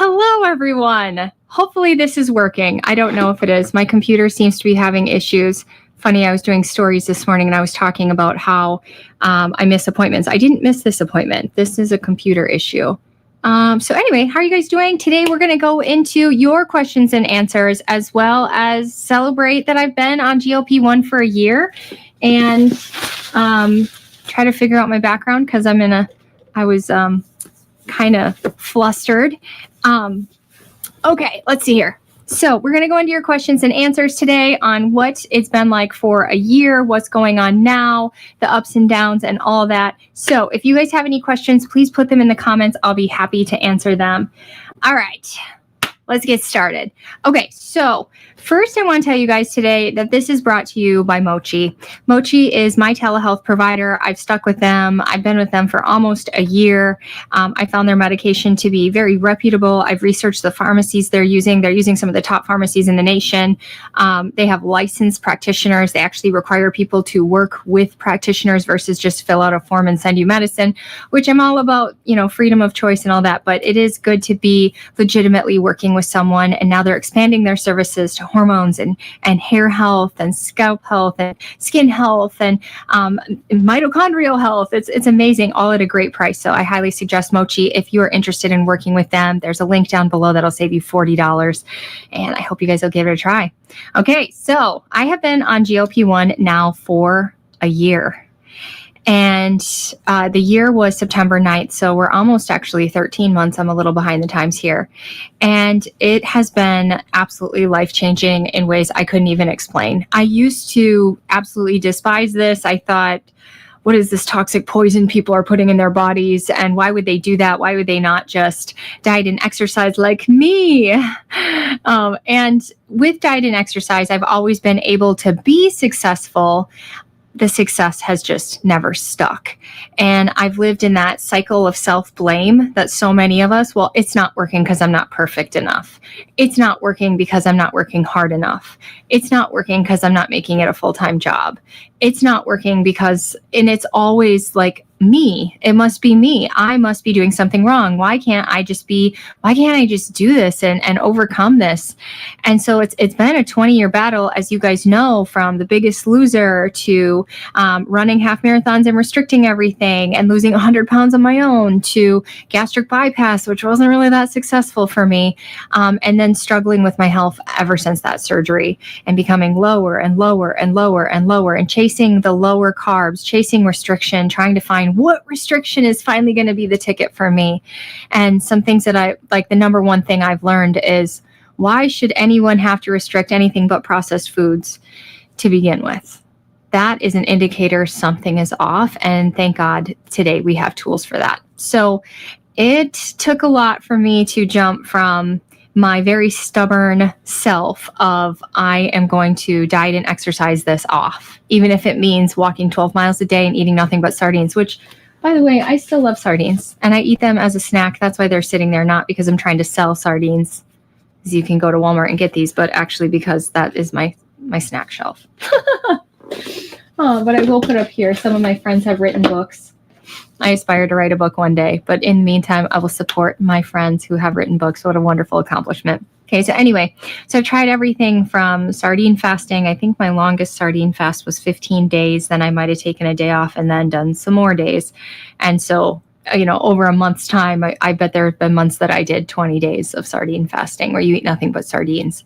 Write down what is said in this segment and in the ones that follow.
Hello, everyone. Hopefully this is working. I don't know if it is. My computer seems to be having issues. Funny, I was doing stories this morning and I was talking about how I miss appointments. I didn't miss this appointment. This is a computer issue. So anyway, how are you guys doing? Today we're going to go into your questions and answers, as well as celebrate that I've been on GLP-1 for a year and try to figure out my background because I was kind of flustered. Okay, let's see here. So we're going to go into your questions and answers today on what it's been like for a year, what's going on now, the ups and downs and all that. So if you guys have any questions, please put them in the comments. I'll be happy to answer them. All right, let's get started. Okay, so first I want to tell you guys today that this is brought to you by Mochi. Mochi is my telehealth provider. I've stuck with them. I've been with them for almost a year. I found their medication to be very reputable. I've researched the pharmacies they're using. They're using some of the top pharmacies in the nation. They have licensed practitioners. They actually require people to work with practitioners versus just fill out a form and send you medicine, which I'm all about, freedom of choice and all that. But it is good to be legitimately working with someone. And now they're expanding their services to hormones and hair health and scalp health and skin health and mitochondrial health. It's amazing, all at a great price. So I highly suggest Mochi if you are interested in working with them. There's a link down below that'll save you $40. And I hope you guys will give it a try. Okay, so I have been on GLP-1 now for a year. And the year was September 9th, so we're almost actually 13 months. I'm a little behind the times here. And it has been absolutely life-changing in ways I couldn't even explain. I used to absolutely despise this. I thought, what is this toxic poison people are putting in their bodies? And why would they do that? Why would they not just diet and exercise like me? And with diet and exercise, I've always been able to be successful. The success has just never stuck. And I've lived in that cycle of self-blame that so many of us, well, it's not working because I'm not perfect enough. It's not working because I'm not working hard enough. It's not working because I'm not making it a full-time job. It's not working because, and it's always like me. It must be me. I must be doing something wrong. Why can't I just do this and overcome this? And so it's been a 20-year battle, as you guys know, from The Biggest Loser to running half marathons and restricting everything and losing 100 pounds on my own to gastric bypass, which wasn't really that successful for me. And then struggling with my health ever since that surgery and becoming lower and lower and lower and lower and chasing the lower carbs, chasing restriction, trying to find what restriction is finally going to be the ticket for me. And some things that I like, the number one thing I've learned is, why should anyone have to restrict anything but processed foods to begin with? That is an indicator something is off. And thank God today we have tools for that. So it took a lot for me to jump from my very stubborn self of I am going to diet and exercise this off, even if it means walking 12 miles a day and eating nothing but sardines, which, by the way, I still love sardines and I eat them as a snack. That's why they're sitting there, not because I'm trying to sell sardines. Because you can go to Walmart and get these, but actually because that is my snack shelf. But I will put up here, some of my friends have written books. I aspire to write a book one day, but in the meantime, I will support my friends who have written books. What a wonderful accomplishment. Okay, so anyway, so I've tried everything from sardine fasting. I think my longest sardine fast was 15 days. Then I might have taken a day off and then done some more days. And so, over a month's time, I bet there have been months that I did 20 days of sardine fasting where you eat nothing but sardines.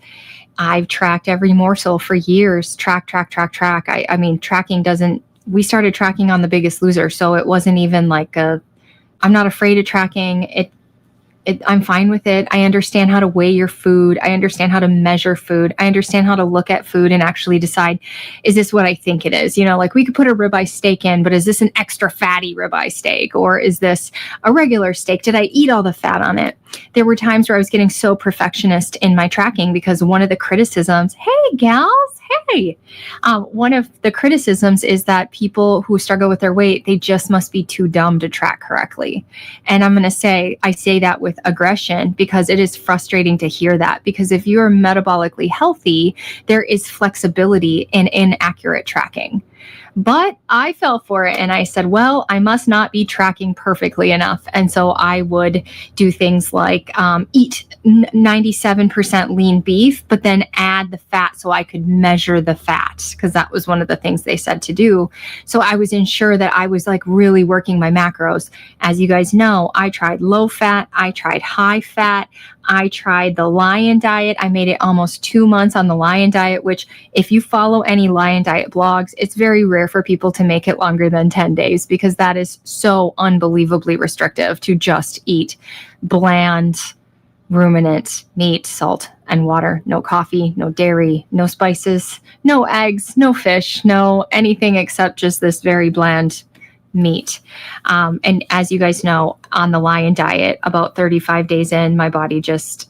I've tracked every morsel for years. Track. I mean, tracking doesn't, we started tracking on The Biggest Loser. So it wasn't even like I'm not afraid of tracking. I'm fine with it. I understand how to weigh your food. I understand how to measure food. I understand how to look at food and actually decide, is this what I think it is? Like we could put a ribeye steak in, but is this an extra fatty ribeye steak? Or is this a regular steak? Did I eat all the fat on it? There were times where I was getting so perfectionist in my tracking because one of the criticisms, hey gals, hey, one of the criticisms is that people who struggle with their weight, they just must be too dumb to track correctly. And I'm going to say, I say that with aggression because it is frustrating to hear that, because if you're metabolically healthy, there is flexibility in inaccurate tracking. But I fell for it and I said, well, I must not be tracking perfectly enough. And so I would do things like eat 97% lean beef, but then add the fat so I could measure the fat, because that was one of the things they said to do. So I was ensure that I was like really working my macros. As you guys know, I tried low fat, I tried high fat, I tried the Lion diet. I made it almost 2 months on the Lion diet, which if you follow any Lion diet blogs, it's very rare for people to make it longer than 10 days because that is so unbelievably restrictive to just eat bland, ruminant meat, salt, and water. No coffee, no dairy, no spices, no eggs, no fish, no anything except just this very bland meat. And as you guys know, on the Lion diet, about 35 days in, my body just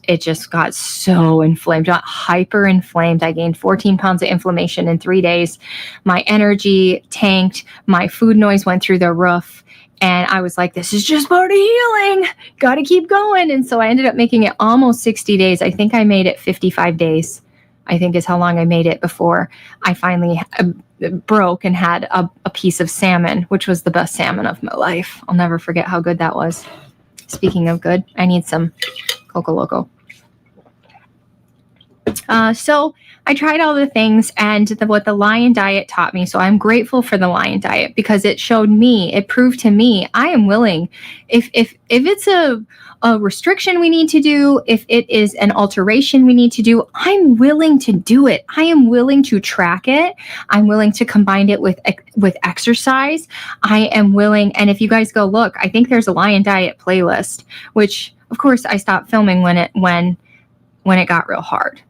got so inflamed, got hyper inflamed. I gained 14 pounds of inflammation in 3 days. My energy tanked. My food noise went through the roof. And I was like, this is just part of healing. Got to keep going. And so I ended up making it almost 60 days. I think I made it 55 days, I think is how long I made it before I finally broke and had a piece of salmon, which was the best salmon of my life. I'll never forget how good that was. Speaking of good, I need some Coco Loco. So I tried all the things and what the Lion diet taught me. So I'm grateful for the Lion diet because it showed me, it proved to me, I am willing. If it's a restriction we need to do, if it is an alteration we need to do, I'm willing to do it. I am willing to track it. I'm willing to combine it with exercise. I am willing. And if you guys go look, I think there's a Lion diet playlist, which of course I stopped filming when it got real hard,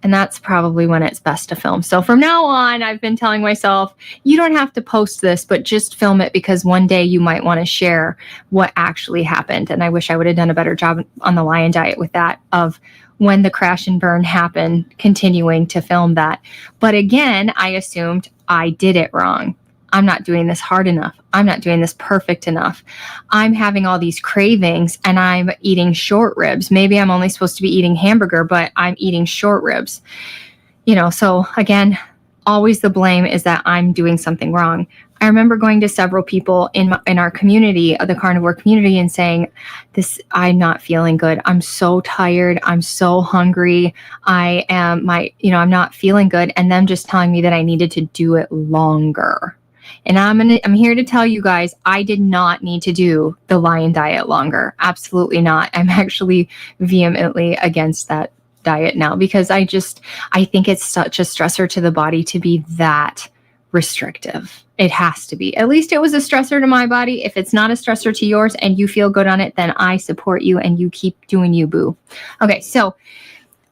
and that's probably when it's best to film. So from now on, I've been telling myself, you don't have to post this, but just film it because one day you might want to share what actually happened. And I wish I would have done a better job on the Lion diet with that, of when the crash and burn happened, continuing to film that. But again, I assumed I did it wrong. I'm not doing this hard enough. I'm not doing this perfect enough. I'm having all these cravings and I'm eating short ribs. Maybe I'm only supposed to be eating hamburger, but I'm eating short ribs. So again, always the blame is that I'm doing something wrong. I remember going to several people in our community, the carnivore community, and saying, I'm not feeling good. I'm so tired. I'm so hungry. I'm not feeling good. And them just telling me that I needed to do it longer. And I'm here to tell you guys, I did not need to do the Lion diet longer. Absolutely not. I'm actually vehemently against that diet now because I think it's such a stressor to the body to be that restrictive. It has to be. At least it was a stressor to my body. If it's not a stressor to yours and you feel good on it, then I support you and you keep doing you, boo. Okay, so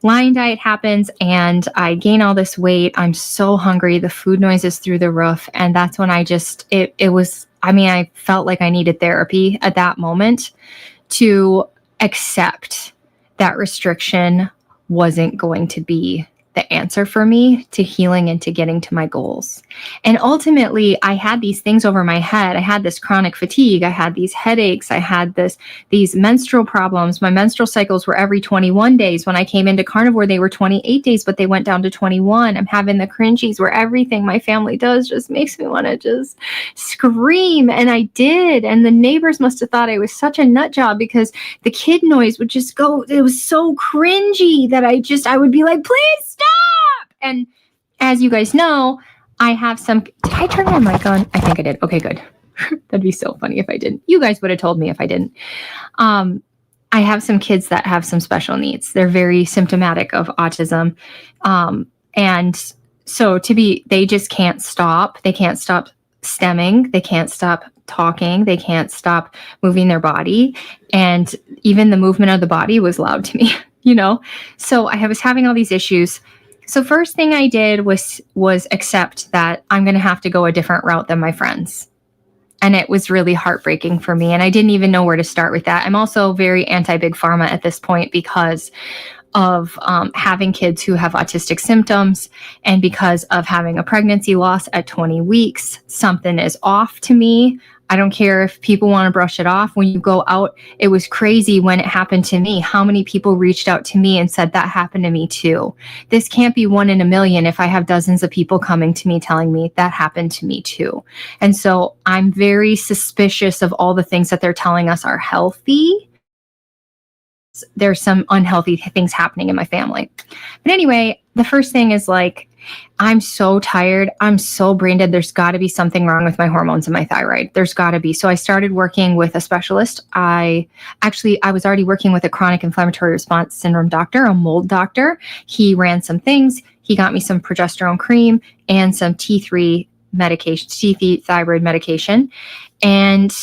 Lion diet happens and I gain all this weight. I'm so hungry. The food noise is through the roof. And that's when I felt like I needed therapy at that moment to accept that restriction wasn't going to be the answer for me to healing and to getting to my goals. And ultimately, I had these things over my head. I had this chronic fatigue. I had these headaches. I had these menstrual problems. My menstrual cycles were every 21 days. When I came into carnivore, they were 28 days, but they went down to 21. I'm having the cringies where everything my family does just makes me want to just scream. And I did. And the neighbors must have thought I was such a nut job because the kid noise would just go. It was so cringy that I would be like, please stop. And as you guys know, I have some. Did I turn my mic on? I think I did. Okay, good. That'd be so funny if I didn't. You guys would have told me if I didn't. I have some kids that have some special needs. They're very symptomatic of autism. And so they just can't stop. They can't stop stemming. They can't stop talking. They can't stop moving their body. And even the movement of the body was loud to me. So I was having all these issues. So first thing I did was accept that I'm going to have to go a different route than my friends. And it was really heartbreaking for me. And I didn't even know where to start with that. I'm also very anti-big pharma at this point because of having kids who have autistic symptoms and because of having a pregnancy loss at 20 weeks. Something is off to me. I don't care if people want to brush it off. When you go out, it was crazy when it happened to me. How many people reached out to me and said that happened to me too? This can't be 1 in a million if I have dozens of people coming to me telling me that happened to me too. And so I'm very suspicious of all the things that they're telling us are healthy. There's some unhealthy things happening in my family. But anyway, the first thing is like, I'm so tired. I'm so brain dead. There's got to be something wrong with my hormones and my thyroid. There's got to be. So I started working with a specialist. I was already working with a chronic inflammatory response syndrome doctor, a mold doctor. He ran some things. He got me some progesterone cream and some T3 medication, T3 thyroid medication. And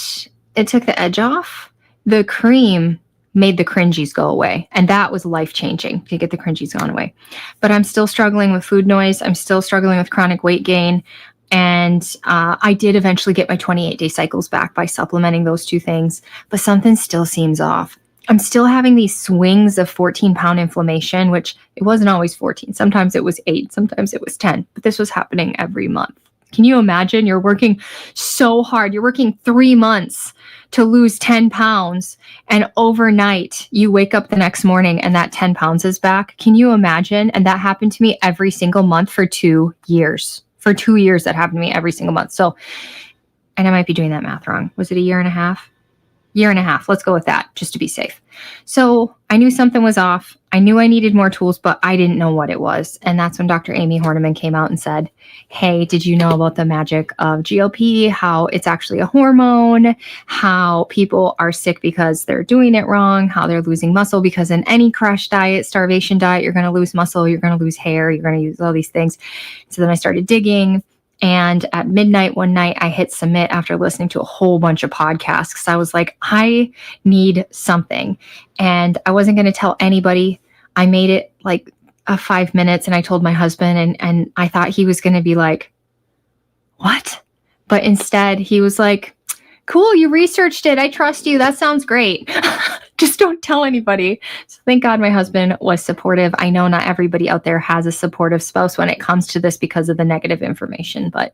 it took the edge off. The cream made the cringies go away. And that was life-changing to get the cringies gone away. But I'm still struggling with food noise. I'm still struggling with chronic weight gain. And I did eventually get my 28-day cycles back by supplementing those two things. But something still seems off. I'm still having these swings of 14-pound inflammation, which it wasn't always 14. Sometimes it was 8. Sometimes it was 10. But this was happening every month. Can you imagine? You're working so hard. You're working 3 months to lose 10 pounds. And overnight, you wake up the next morning and that 10 pounds is back. Can you imagine? And that happened to me every single month for 2 years. For 2 years, that happened to me every single month. So, and I might be doing that math wrong. Was it a year and a half? Year and a half. Let's go with that just to be safe. So I knew something was off. I knew I needed more tools, but I didn't know what it was. And that's when Dr. Amy Horniman came out and said, hey, did you know about the magic of GLP, how it's actually a hormone, how people are sick because they're doing it wrong, how they're losing muscle, because in any crash diet, starvation diet, you're going to lose muscle, you're going to lose hair, you're going to use all these things. So then I started digging. And at midnight one night, I hit submit after listening to a whole bunch of podcasts because I was like, I need something. And I wasn't going to tell anybody. I made it like 5 minutes and I told my husband and I thought he was going to be like, what? But instead he was like, cool, you researched it. I trust you. That sounds great. Just don't tell anybody. So thank God my husband was supportive. I know not everybody out there has a supportive spouse when it comes to this because of the negative information, but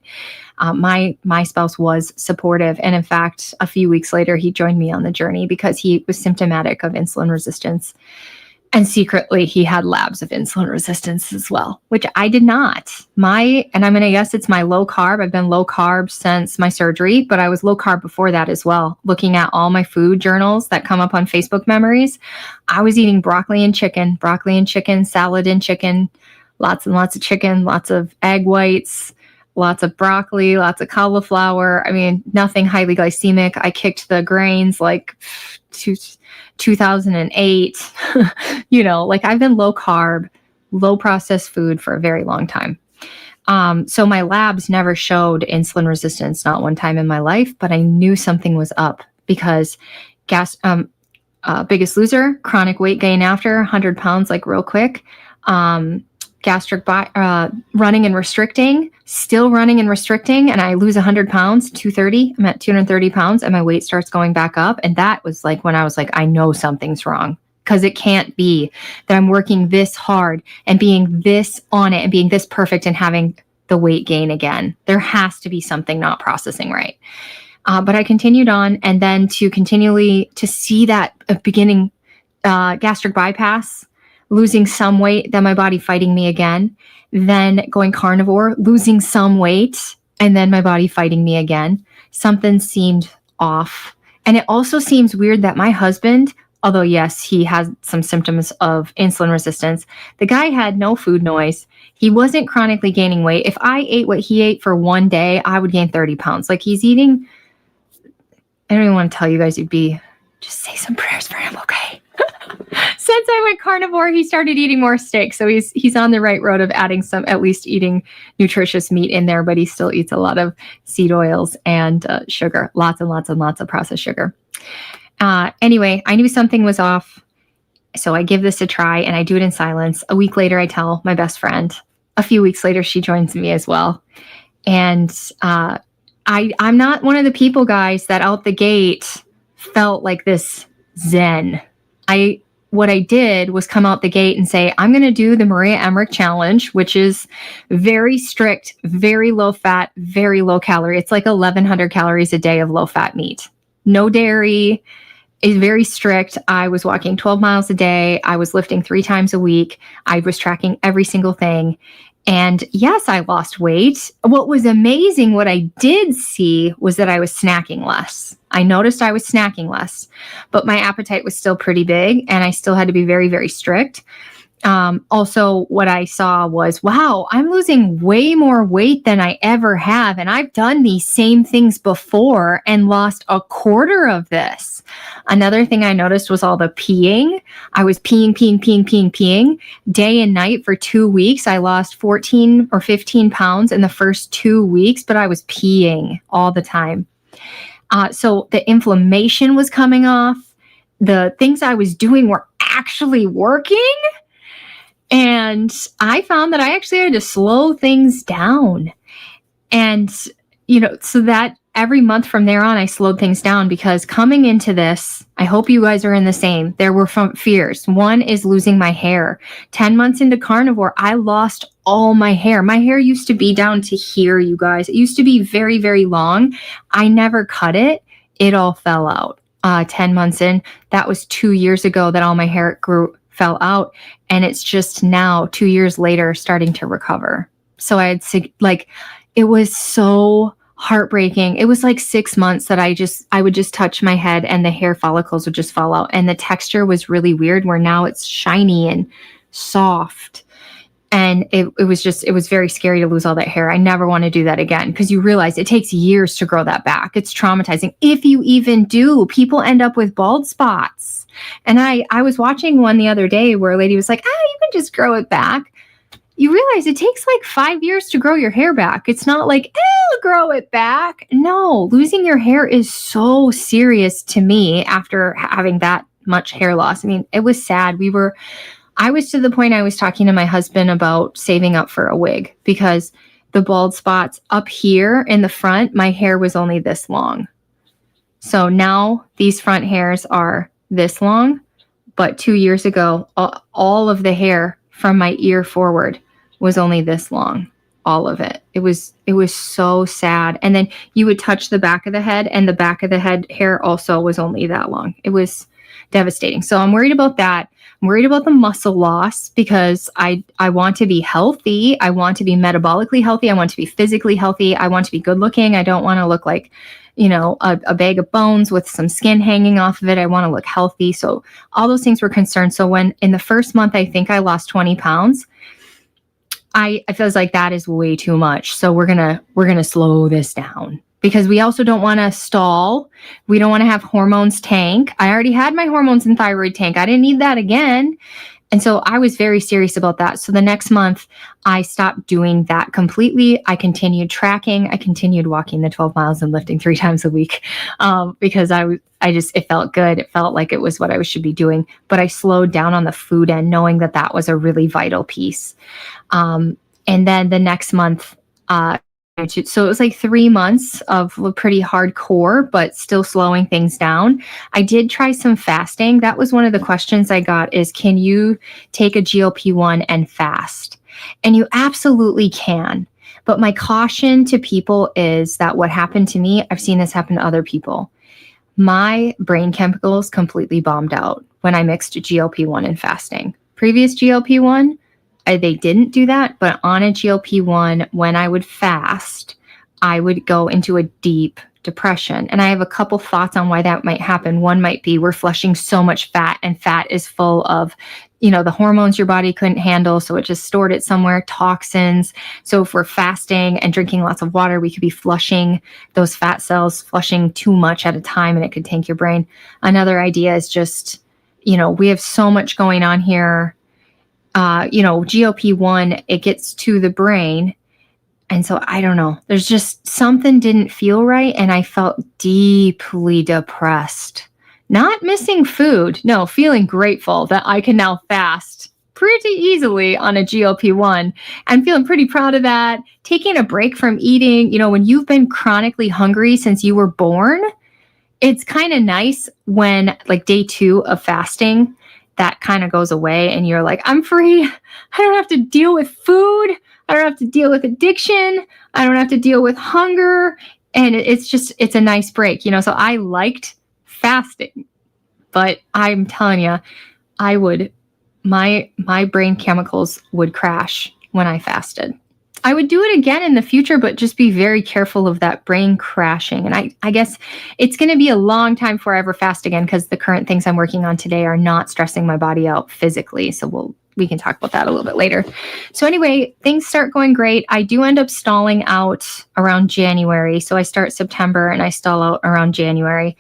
my spouse was supportive. And in fact, a few weeks later, he joined me on the journey because he was symptomatic of insulin resistance. And secretly, he had labs of insulin resistance as well, which I did not. And I'm going to guess it's my low carb. I've been low carb since my surgery, but I was low carb before that as well. Looking at all my food journals that come up on Facebook memories, I was eating broccoli and chicken, salad and chicken, lots and lots of chicken, lots of egg whites, lots of broccoli, lots of cauliflower. I mean, nothing highly glycemic. I kicked the grains like 2008. Like I've been low carb, low processed food for a very long time. So my labs never showed insulin resistance, not one time in my life, but I knew something was up because Biggest Loser, chronic weight gain after 100 pounds, like real quick. Gastric running and restricting, still running and restricting, and I lose 100 pounds, 230. I'm at 230 pounds, and my weight starts going back up. And that was like when I was like, I know something's wrong, because it can't be that I'm working this hard and being this on it and being this perfect and having the weight gain again. There has to be something not processing right. But I continued on, and then to continually to see that beginning gastric bypass, losing some weight, then my body fighting me again, then going carnivore, losing some weight, and then my body fighting me again. Something seemed off. And it also seems weird that my husband, although yes, he has some symptoms of insulin resistance, the guy had no food noise. He wasn't chronically gaining weight. If I ate what he ate for one day, I would gain 30 pounds. Like he's eating, I don't even want to tell you guys, just say some prayers for him, okay? Since I went carnivore, he started eating more steak. So he's on the right road of adding at least eating nutritious meat in there, but he still eats a lot of seed oils and sugar, lots and lots and lots of processed sugar. Anyway, I knew something was off. So I give this a try and I do it in silence. A week later, I tell my best friend. A few weeks later, she joins me as well. And I'm not one of the people, guys, that out the gate felt like this zen. what I did was come out the gate and say, I'm going to do the Maria Emmerich challenge, which is very strict, very low fat, very low calorie. It's like 1,100 calories a day of low fat meat. No dairy. Is very strict. I was walking 12 miles a day. I was lifting 3 times a week. I was tracking every single thing. And yes, I lost weight. What was amazing, what I did see was that I was snacking less. I noticed I was snacking less, but my appetite was still pretty big and I still had to be very, very strict. Also, what I saw was, wow, I'm losing way more weight than I ever have. And I've done these same things before and lost a quarter of this. Another thing I noticed was all the peeing. I was peeing day and night for 2 weeks. I lost 14 or 15 pounds in the first 2 weeks, but I was peeing all the time. So the inflammation was coming off. The things I was doing were actually working. And I found that I actually had to slow things down. And, so that every month from there on, I slowed things down because coming into this, I hope you guys are in the same. There were fears. One is losing my hair. 10 months into carnivore, I lost all my hair. My hair used to be down to here, you guys. It used to be very, very long. I never cut it. It all fell out. 10 months in, that was 2 years ago that all my hair fell out. And it's just now 2 years later starting to recover. So it was so heartbreaking. It was like 6 months that I would just touch my head and the hair follicles would just fall out. And the texture was really weird where now it's shiny and soft. And it was very scary to lose all that hair. I never want to do that again because you realize it takes years to grow that back. It's traumatizing. If you even do, people end up with bald spots. And I was watching one the other day where a lady was like, you can just grow it back. You realize it takes like 5 years to grow your hair back. It's not like, I'll grow it back. No, losing your hair is so serious to me after having that much hair loss. I mean, it was sad. I was to the point I was talking to my husband about saving up for a wig because the bald spots up here in the front, my hair was only this long. So now these front hairs are this long, but 2 years ago, all of the hair from my ear forward was only this long, all of it. It was so sad. And then you would touch the back of the head and the back of the head hair also was only that long. It was devastating. So I'm worried about that. I'm worried about the muscle loss because I want to be healthy. I want to be metabolically healthy. I want to be physically healthy. I want to be good looking. I don't want to look like, a bag of bones with some skin hanging off of it. I want to look healthy. So all those things were concerns. So when in the first month, I think I lost 20 pounds, I feels like that is way too much. So we're gonna slow this down because we also don't want to stall. We don't want to have hormones tank. I already had my hormones and thyroid tank. I didn't need that again. And so I was very serious about that. So the next month I stopped doing that completely. I continued tracking. I continued walking the 12 miles and lifting 3 times a week because it felt good. It felt like it was what I should be doing. But I slowed down on the food end, knowing that was a really vital piece. And then the next month, so it was like 3 months of pretty hardcore, but still slowing things down. I did try some fasting. That was one of the questions I got is, can you take a GLP-1 and fast? And you absolutely can. But my caution to people is that what happened to me, I've seen this happen to other people. My brain chemicals completely bombed out when I mixed GLP-1 and fasting. Previous GLP-1, they didn't do that, but on a GLP-1, when I would fast, I would go into a deep depression. And I have a couple thoughts on why that might happen. One might be we're flushing so much fat, and fat is full of, the hormones your body couldn't handle. So it just stored it somewhere, toxins. So if we're fasting and drinking lots of water, we could be flushing those fat cells, flushing too much at a time, and it could tank your brain. Another idea is just, we have so much going on here. GLP-1, it gets to the brain. And so I don't know, there's just something didn't feel right. And I felt deeply depressed, not missing food. No, feeling grateful that I can now fast pretty easily on a GLP-1 and feeling pretty proud of that. Taking a break from eating, when you've been chronically hungry since you were born, it's kind of nice when like day 2 of fasting, that kind of goes away and you're like, I'm free. I don't have to deal with food. I don't have to deal with addiction. I don't have to deal with hunger. And it's a nice break, So I liked fasting, but I'm telling you, my brain chemicals would crash when I fasted. I would do it again in the future, but just be very careful of that brain crashing. And I guess it's going to be a long time before I ever fast again, because the current things I'm working on today are not stressing my body out physically. So we can talk about that a little bit later. So anyway, things start going great. I do end up stalling out around January. So I start September and I stall out around January.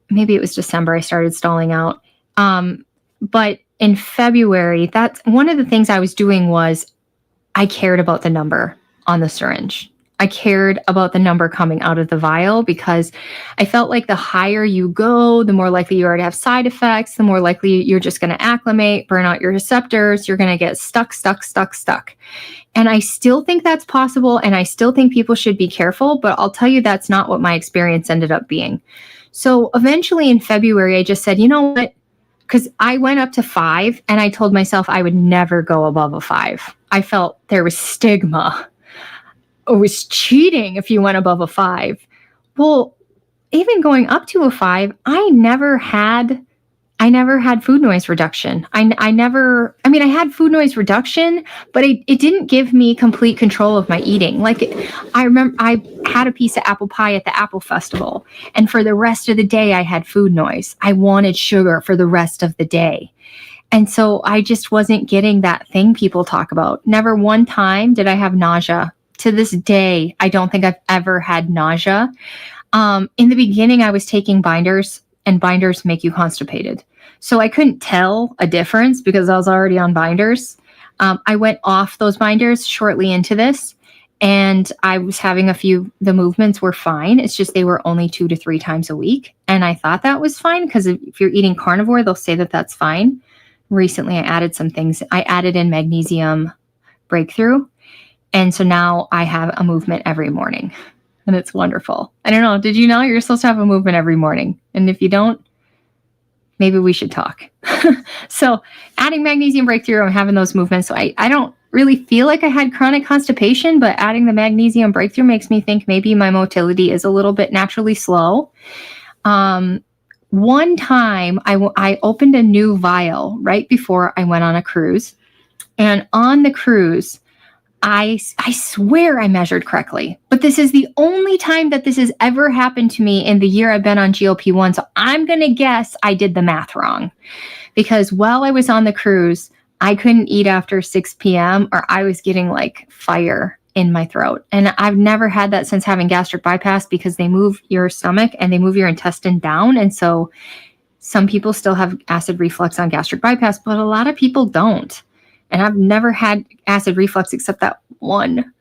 Maybe it was December I started stalling out. But in February, that's one of the things I was doing was I cared about the number on the syringe. I cared about the number coming out of the vial, because I felt like the higher you go, the more likely you are to have side effects, the more likely you're just going to acclimate, burn out your receptors, you're going to get stuck. And I still think that's possible, and I still think people should be careful, but I'll tell you that's not what my experience ended up being. So eventually in February, I just said, you know what? Because I went up to 5 and I told myself I would never go above a 5. I felt there was stigma. It was cheating if you went above a 5. Well, even going up to a 5, I never had food noise reduction. I had food noise reduction, but it didn't give me complete control of my eating. Like, I remember I had a piece of apple pie at the Apple Festival, and for the rest of the day, I had food noise. I wanted sugar for the rest of the day. And so I just wasn't getting that thing people talk about. Never one time did I have nausea. To this day, I don't think I've ever had nausea. In the beginning, I was taking binders, and binders make you constipated. So I couldn't tell a difference because I was already on binders. I went off those binders shortly into this, and I was having the movements were fine. It's just they were only 2 to 3 times a week. And I thought that was fine, because if you're eating carnivore, they'll say that that's fine. Recently, I added some things. I added in magnesium breakthrough. And so now I have a movement every morning, and it's wonderful. I don't know. Did you know you're supposed to have a movement every morning? And if you don't, maybe we should talk. So adding magnesium breakthrough, I'm having those movements. So I don't really feel like I had chronic constipation, but adding the magnesium breakthrough makes me think maybe my motility is a little bit naturally slow. One time I opened a new vial right before I went on a cruise. And on the cruise, I swear I measured correctly, but this is the only time that this has ever happened to me in the year I've been on GLP-1. So I'm going to guess I did the math wrong, because while I was on the cruise, I couldn't eat after 6 p.m. or I was getting like fire in my throat. And I've never had that since having gastric bypass, because they move your stomach and they move your intestine down. And so some people still have acid reflux on gastric bypass, but a lot of people don't. And I've never had acid reflux except that one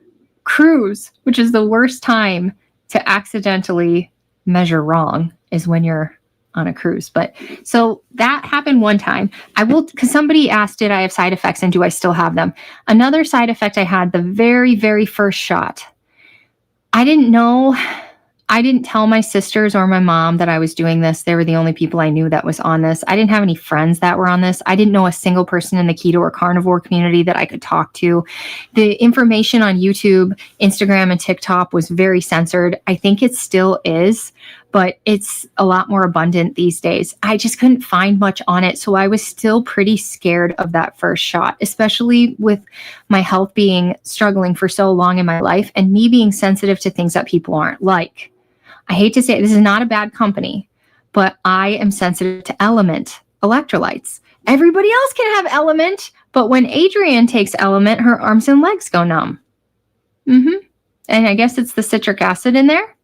cruise, which is the worst time to accidentally measure wrong, is when you're on a cruise. But so that happened one time. Because somebody asked, did I have side effects and do I still have them? Another side effect I had the very, very first shot. I didn't know. I didn't tell my sisters or my mom that I was doing this. They were the only people I knew that was on this. I didn't have any friends that were on this. I didn't know a single person in the keto or carnivore community that I could talk to. The information on YouTube, Instagram, and TikTok was very censored. I think it still is, but it's a lot more abundant these days. I just couldn't find much on it. So I was still pretty scared of that first shot, especially with my health struggling for so long in my life, and me being sensitive to things that people aren't like. I hate to say it, this is not a bad company, but I am sensitive to Element electrolytes. Everybody else can have Element, but when Adrienne takes Element, her arms and legs go numb. And I guess it's the citric acid in there.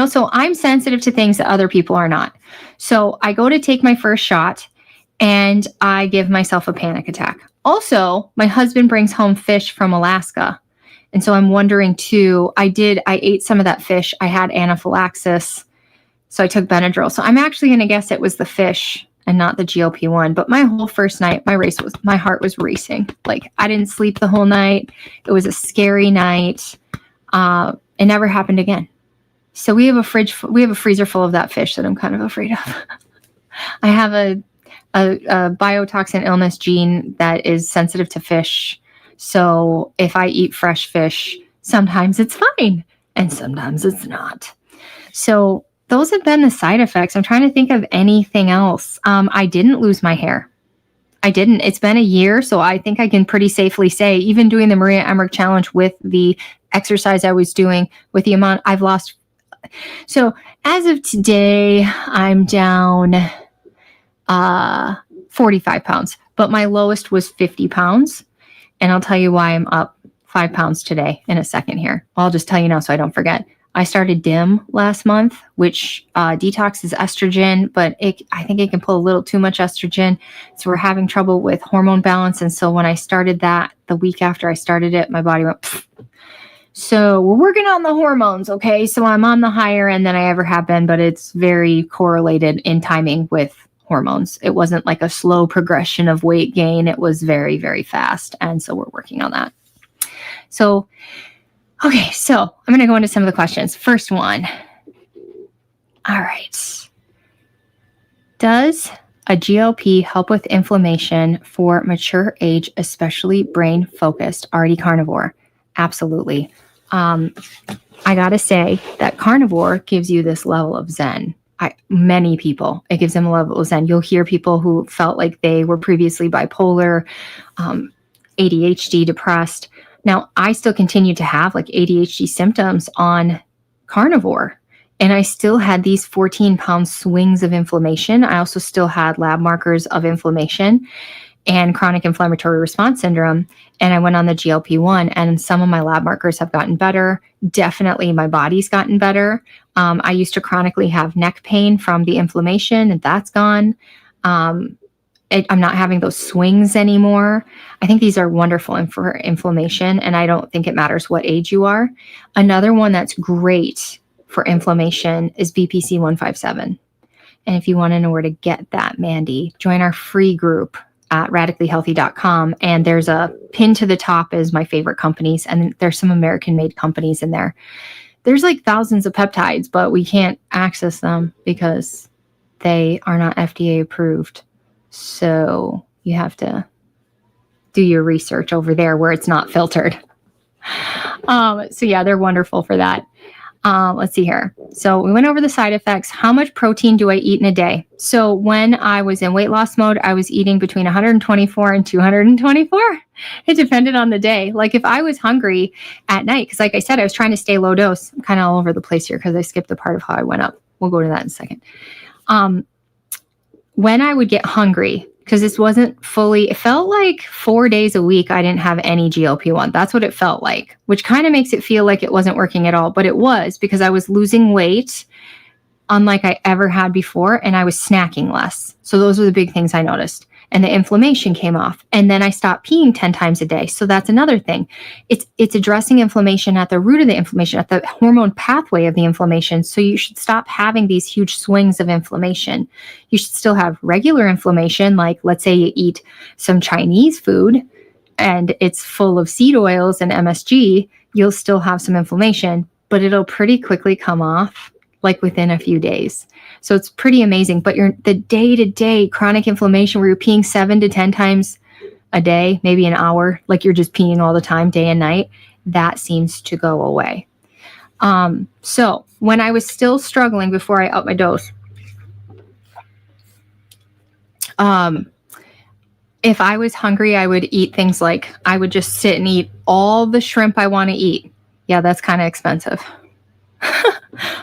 So I'm sensitive to things that other people are not. So I go to take my first shot and I give myself a panic attack. Also, my husband brings home fish from Alaska. And so I'm wondering too, I ate some of that fish. I had anaphylaxis. So I took Benadryl. So I'm actually going to guess it was the fish and not the GLP-1. But my whole first night, my heart was racing. Like, I didn't sleep the whole night. It was a scary night. It never happened again. So we have a freezer full of that fish that I'm kind of afraid of. I have a biotoxin illness gene that is sensitive to fish. So if I eat fresh fish, sometimes it's fine and sometimes it's not. So those have been the side effects. I'm trying to think of anything else. I didn't lose my hair. I didn't. It's been a year, so I think I can pretty safely say, even doing the Maria Emmerich challenge with the exercise I was doing, with the amount I've lost. So as of today, I'm down 45 pounds, but my lowest was 50 pounds. And I'll tell you why I'm up 5 pounds today in a second here. I'll just tell you now so I don't forget. I started DIM last month, which detoxes estrogen, but I think it can pull a little too much estrogen. So we're having trouble with hormone balance. And so when I started that, the week after I started it, my body went, pfft. So we're working on the hormones, okay? So I'm on the higher end than I ever have been, but it's very correlated in timing with hormones. It wasn't like a slow progression of weight gain. It was very, very fast. And so we're working on that. So, okay, so I'm going to go into some of the questions. First one. All right. Does a GLP help with inflammation for mature age, especially brain focused, already carnivore? Absolutely. I got to say that carnivore gives you this level of zen. Many people, it gives them a level of zen. You'll hear people who felt like they were previously bipolar, ADHD, depressed. Now, I still continue to have like ADHD symptoms on carnivore, and I still had these 14-pound swings of inflammation. I also still had lab markers of inflammation and chronic inflammatory response syndrome. And I went on the GLP-1, and some of my lab markers have gotten better. Definitely my body's gotten better. I used to chronically have neck pain from the inflammation, and that's gone. I'm not having those swings anymore. I think these are wonderful for inflammation, and I don't think it matters what age you are. Another one that's great for inflammation is BPC 157. And if you want to know where to get that, Mandy, join our free group at radicallyhealthy.com. And there's a pin to the top is my favorite companies. And there's some American-made companies in there. There's like thousands of peptides, but we can't access them because they are not FDA approved. So you have to do your research over there where it's not filtered. So yeah, they're wonderful for that. Let's see here. So we went over the side effects. How much protein do I eat in a day? So when I was in weight loss mode, I was eating between 124 and 224. It depended on the day. Like if I was hungry at night, because like I said, I was trying to stay low dose. I'm kind of all over the place here because I skipped the part of how I went up. We'll go to that in a second. When I would get hungry, because this wasn't fully, it felt like 4 days a week I didn't have any GLP-1. That's what it felt like, which kind of makes it feel like it wasn't working at all. But it was, because I was losing weight unlike I ever had before, and I was snacking less. So those were the big things I noticed. And the inflammation came off. And then I stopped peeing 10 times a day. So that's another thing. It's addressing inflammation at the root of the inflammation, at the hormone pathway of the inflammation. So you should stop having these huge swings of inflammation. You should still have regular inflammation. Like let's say you eat some Chinese food and it's full of seed oils and MSG, you'll still have some inflammation, but it'll pretty quickly come off like within a few days. So it's pretty amazing. But the day-to-day chronic inflammation where you're peeing 7 to 10 times a day, maybe an hour, like you're just peeing all the time, day and night, that seems to go away. So when I was still struggling before I upped my dose, if I was hungry, I would eat things like, I would just sit and eat all the shrimp I want to eat. Yeah, that's kind of expensive.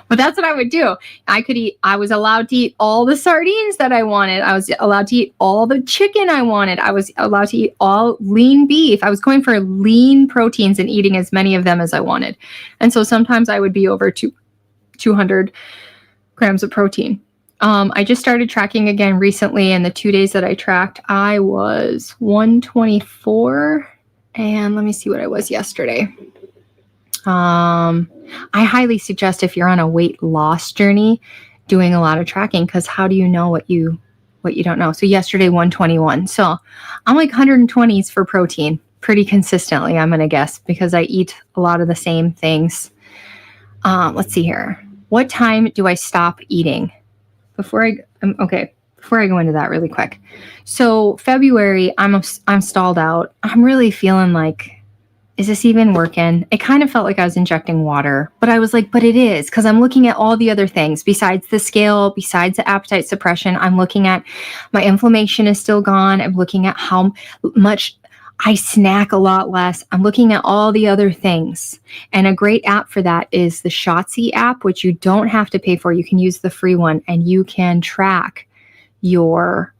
But that's what I would do. I was allowed to eat all the sardines that I wanted. I was allowed to eat all the chicken I wanted. I was allowed to eat all lean beef. I was going for lean proteins and eating as many of them as I wanted. And so sometimes I would be over 200 grams of protein. I just started tracking again recently, and the 2 days that I tracked, I was 124. And let me see what I was yesterday. I highly suggest if you're on a weight loss journey, doing a lot of tracking, because how do you know what you don't know? So yesterday, 121. So I'm like 120s for protein pretty consistently, I'm going to guess, because I eat a lot of the same things. Let's see here. What time do I stop eating? Okay. before I go into that really quick. So February, I'm stalled out. I'm really feeling like, is this even working? It kind of felt like I was injecting water, but I was like, but it is, because I'm looking at all the other things besides the scale, besides the appetite suppression. I'm looking at my inflammation is still gone. I'm looking at how much I snack a lot less. I'm looking at all the other things. And a great app for that is the Shotzi app, which you don't have to pay for. You can use the free one and you can track your,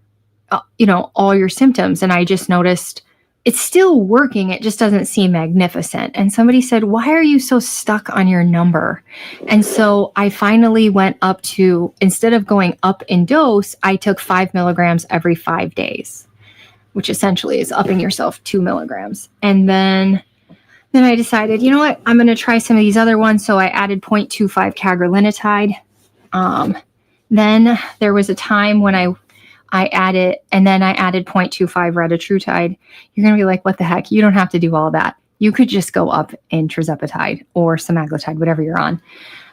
all your symptoms. And I just noticed it's still working. It just doesn't seem magnificent. And somebody said, why are you so stuck on your number? And so I finally went up to, instead of going up in dose, I took 5 milligrams every 5 days, which essentially is upping yourself 2 milligrams. And then I decided, you know what, I'm going to try some of these other ones. So I added 0.25 cagrilintide. Then there was a time when I added 0.25 retatrutide. You're going to be like, what the heck? You don't have to do all that. You could just go up in tirzepatide or semaglutide, whatever you're on.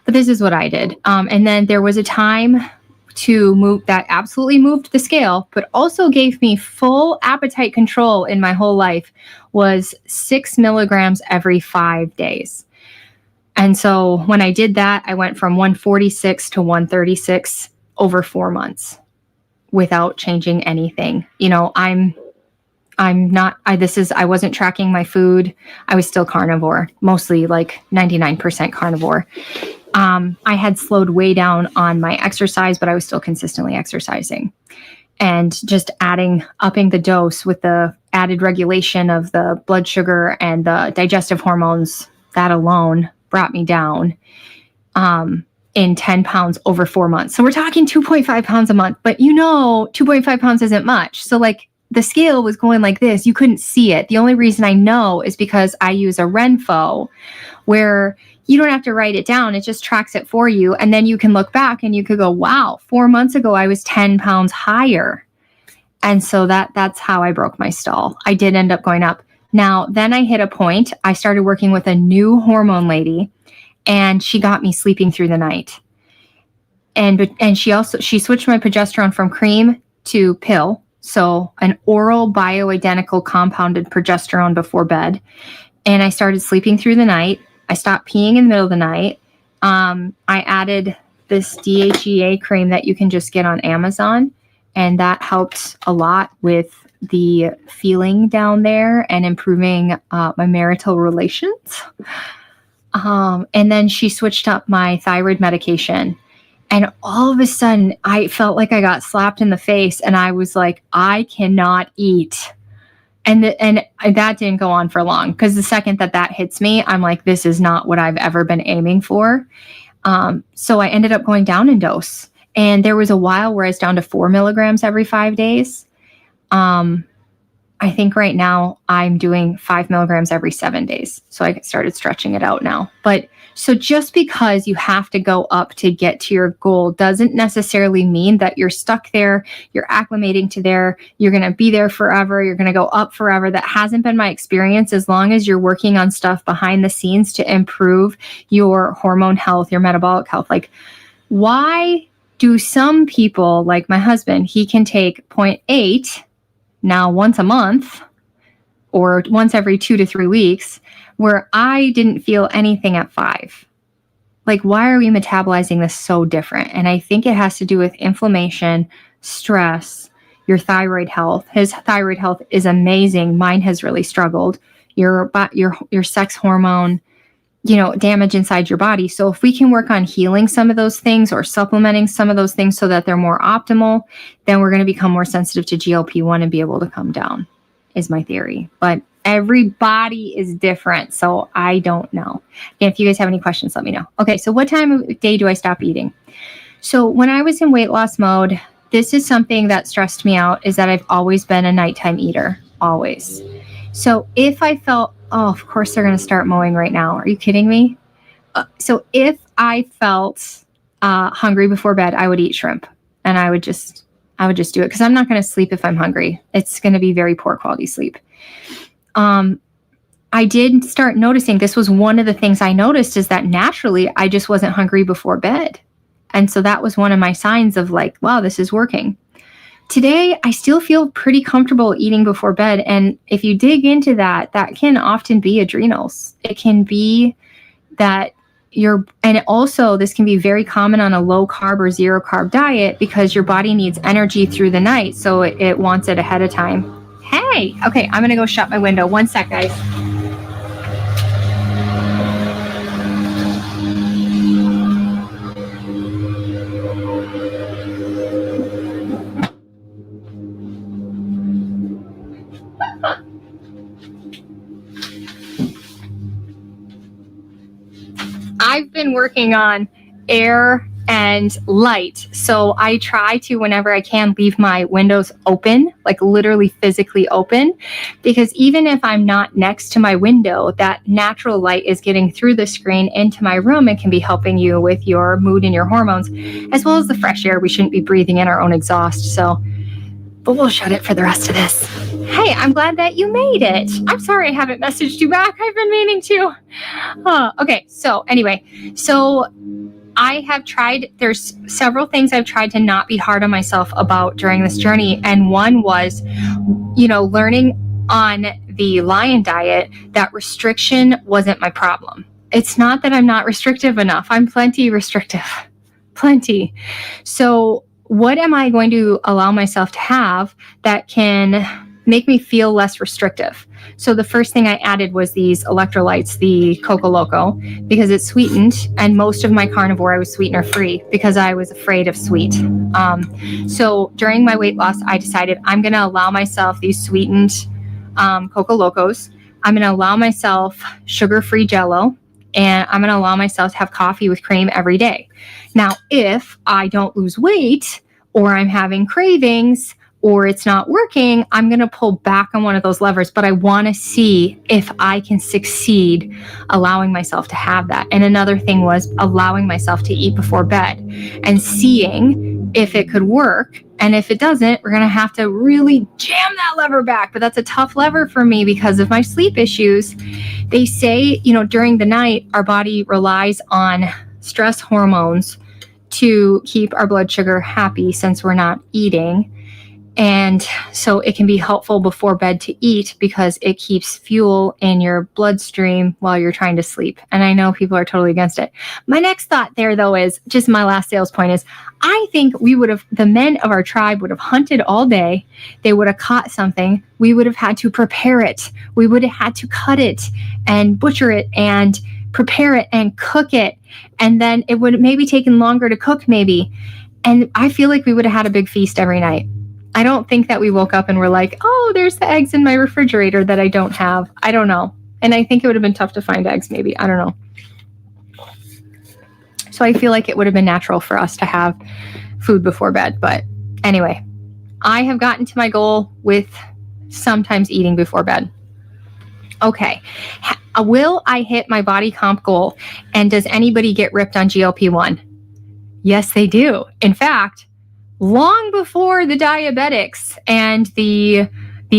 But this is what I did. And then there was a time to move that absolutely moved the scale, but also gave me full appetite control in my whole life, was 6 milligrams every 5 days. And so when I did that, I went from 146 to 136 over 4 months without changing anything. I wasn't tracking my food. I was still carnivore, mostly like 99% carnivore. I had slowed way down on my exercise, but I was still consistently exercising. And just upping the dose with the added regulation of the blood sugar and the digestive hormones, that alone brought me down in 10 pounds over 4 months. So we're talking 2.5 pounds a month, but 2.5 pounds isn't much. So like the scale was going like this. You couldn't see it. The only reason I know is because I use a Renpho where you don't have to write it down. It just tracks it for you. And then you can look back and you could go, wow, 4 months ago, I was 10 pounds higher. And so that's how I broke my stall. I did end up going up. Now, then I hit a point. I started working with a new hormone lady, and she got me sleeping through the night. And she switched my progesterone from cream to pill. So an oral bioidentical compounded progesterone before bed. And I started sleeping through the night. I stopped peeing in the middle of the night. I added this DHEA cream that you can just get on Amazon. And that helped a lot with the feeling down there and improving my marital relations. And then she switched up my thyroid medication. And all of a sudden, I felt like I got slapped in the face. And I was like, I cannot eat. And that didn't go on for long, because the second that hits me, I'm like, this is not what I've ever been aiming for. So I ended up going down in dose. And there was a while where I was down to 4 milligrams every 5 days. I think right now I'm doing 5 milligrams every 7 days. So I started stretching it out now. But so just because you have to go up to get to your goal doesn't necessarily mean that you're stuck there, you're acclimating to there, you're going to be there forever, you're going to go up forever. That hasn't been my experience. As long as you're working on stuff behind the scenes to improve your hormone health, your metabolic health. Like, why do some people, like my husband, he can take 0.8 now once a month or once every 2 to 3 weeks, where I didn't feel anything at 5? Like, why are we metabolizing this so different? And I think it has to do with inflammation, stress, your thyroid health. His thyroid health is amazing. Mine has really struggled. Your sex hormone, damage inside your body. So if we can work on healing some of those things or supplementing some of those things so that they're more optimal, then we're going to become more sensitive to GLP-1 and be able to come down, is my theory. But everybody is different, so I don't know. And if you guys have any questions, let me know. Okay, so what time of day do I stop eating? So when I was in weight loss mode, this is something that stressed me out, is that I've always been a nighttime eater, always. So if I felt, of course they're going to start mowing right now. Are you kidding me? So if I felt hungry before bed, I would eat shrimp, and I would just do it, because I'm not going to sleep if I'm hungry. It's going to be very poor quality sleep. I did start noticing, this was one of the things I noticed, is that naturally I just wasn't hungry before bed. And so that was one of my signs of like, wow, this is working. today I still feel pretty comfortable eating before bed. And if you dig into that, that can often be adrenals. It can be that and also this can be very common on a low carb or zero carb diet because your body needs energy through the night. So it wants it ahead of time. Hey, okay, I'm going to go shut my window. One sec, guys. I've been working on air and light. So I try to, whenever I can, leave my windows open, like literally physically open, because even if I'm not next to my window, that natural light is getting through the screen into my room and can be helping you with your mood and your hormones, as well as the fresh air. We shouldn't be breathing in our own exhaust. But we'll shut it for the rest of this. Hey, I'm glad that you made it. I'm sorry I haven't messaged you back. I've been meaning to. Okay, so anyway, I have tried, there's several things I've tried to not be hard on myself about during this journey. And one was, learning on the Lion diet that restriction wasn't my problem. It's not that I'm not restrictive enough. I'm plenty restrictive. Plenty. So what am I going to allow myself to have that can make me feel less restrictive? So the first thing I added was these electrolytes, the Coco Loco, because it's sweetened, and most of my carnivore I was sweetener free because I was afraid of sweet. So during my weight loss, I decided I'm going to allow myself these sweetened Coco Locos. I'm going to allow myself sugar-free Jell-O, and I'm going to allow myself to have coffee with cream every day. Now, if I don't lose weight or I'm having cravings or it's not working, I'm going to pull back on one of those levers, but I want to see if I can succeed allowing myself to have that. And another thing was allowing myself to eat before bed and seeing if it could work. And if it doesn't, we're going to have to really jam that lever back. But that's a tough lever for me because of my sleep issues. They say, during the night, our body relies on stress hormones to keep our blood sugar happy since we're not eating. And so it can be helpful before bed to eat because it keeps fuel in your bloodstream while you're trying to sleep. And I know people are totally against it. My next thought there, though, is just my last sales point is I think the men of our tribe would have hunted all day. They would have caught something. We would have had to prepare it. We would have had to cut it and butcher it and prepare it and cook it. And then it would have maybe taken longer to cook maybe. And I feel like we would have had a big feast every night. I don't think that we woke up and were like, oh, there's the eggs in my refrigerator that I don't have. I don't know. And I think it would have been tough to find eggs maybe. I don't know. So I feel like it would have been natural for us to have food before bed. But anyway, I have gotten to my goal with sometimes eating before bed. Okay. Will I hit my body comp goal? And does anybody get ripped on GLP-1? Yes, they do. In fact, long before the diabetics and the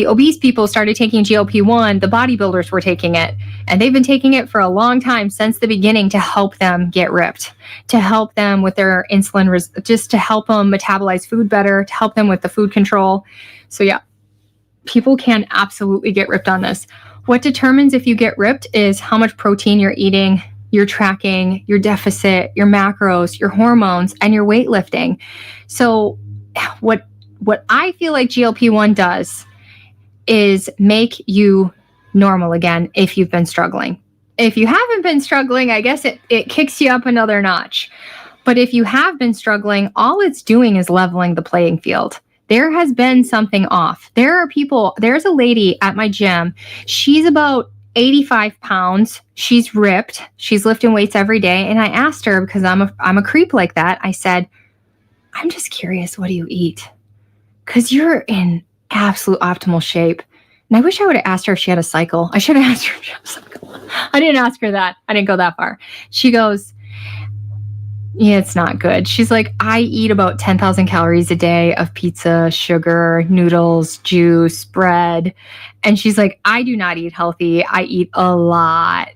obese people started taking GLP-1, the bodybuilders were taking it. And they've been taking it for a long time since the beginning to help them get ripped, to help them with their insulin, just to help them metabolize food better, to help them with the food control. So yeah, people can absolutely get ripped on this. What determines if you get ripped is how much protein you're eating, your tracking, your deficit, your macros, your hormones, and your weightlifting. So what I feel like GLP-1 does is make you normal again if you've been struggling. If you haven't been struggling, I guess it kicks you up another notch. But if you have been struggling, all it's doing is leveling the playing field. There has been something off. There's a lady at my gym. She's about 85 pounds. She's ripped. She's lifting weights every day. And I asked her, because I'm a creep like that, I said, I'm just curious, what do you eat? Because you're in absolute optimal shape. And I wish I would have asked her if she had a cycle. I should have asked her if she had a cycle. I didn't ask her that. I didn't go that far. She goes, yeah, it's not good. She's like, I eat about 10,000 calories a day of pizza, sugar, noodles, juice, bread. And she's like, I do not eat healthy. I eat a lot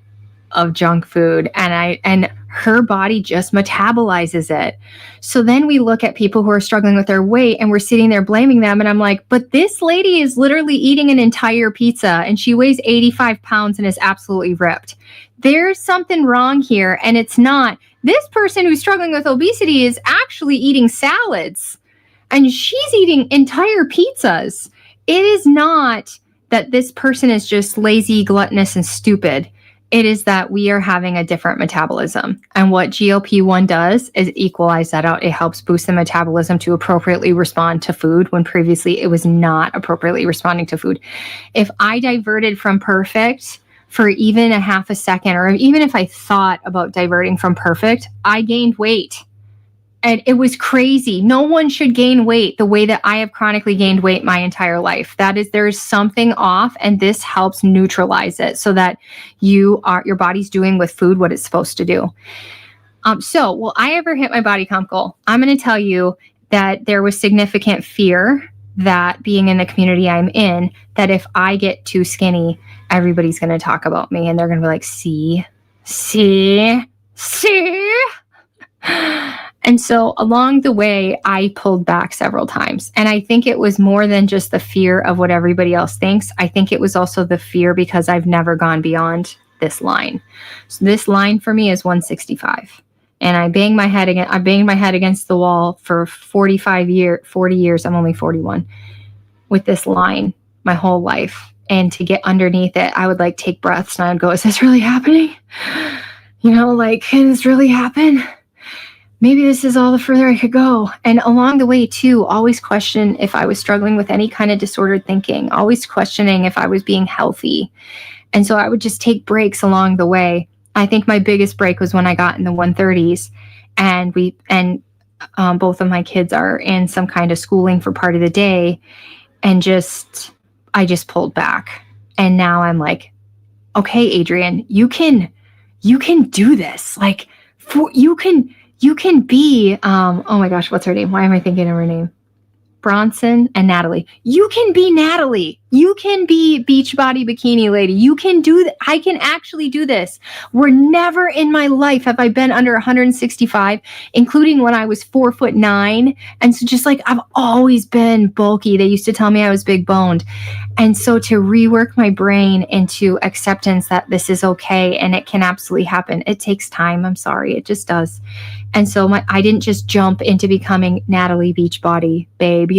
of junk food, and her body just metabolizes it. So then we look at people who are struggling with their weight and we're sitting there blaming them. And I'm like, but this lady is literally eating an entire pizza and she weighs 85 pounds and is absolutely ripped. There's something wrong here. And it's not. This person who's struggling with obesity is actually eating salads and she's eating entire pizzas. It is not that this person is just lazy, gluttonous, and stupid. It is that we are having a different metabolism. And what GLP-1 does is equalize that out. It helps boost the metabolism to appropriately respond to food when previously it was not appropriately responding to food. If I diverted from perfect for even a half a second, or even if I thought about diverting from perfect, I gained weight. And it was crazy. No one should gain weight the way that I have chronically gained weight my entire life. There's something off, and this helps neutralize it so that your body's doing with food what it's supposed to do. So will I ever hit my body comp goal? I'm going to tell you that there was significant fear that being in the community I'm in, that if I get too skinny, everybody's going to talk about me and they're going to be like, see. And so along the way, I pulled back several times. And I think it was more than just the fear of what everybody else thinks. I think it was also the fear because I've never gone beyond this line. So this line for me is 165. And I banged my head against the wall for 40 years. I'm only 41 with this line my whole life. And to get underneath it, I would like take breaths and I would go, is this really happening? Can this really happen? Maybe this is all the further I could go. And along the way, too, always question if I was struggling with any kind of disordered thinking, always questioning if I was being healthy. And so I would just take breaks along the way. I think my biggest break was when I got in the 130s and both of my kids are in some kind of schooling for part of the day. And I just pulled back. And now I'm like, okay, Adrienne, you can do this. You can be, oh my gosh, what's her name? Why am I thinking of her name? Bronson and Natalie. You can be Natalie. You can be Beachbody Bikini Lady. You can do that. I can actually do this. Never in my life have I been under 165, including when I was 4'9". And so just I've always been bulky. They used to tell me I was big boned. And so to rework my brain into acceptance that this is okay and it can absolutely happen. It takes time. I'm sorry. It just does. And so I didn't just jump into becoming Natalie Beachbody babe,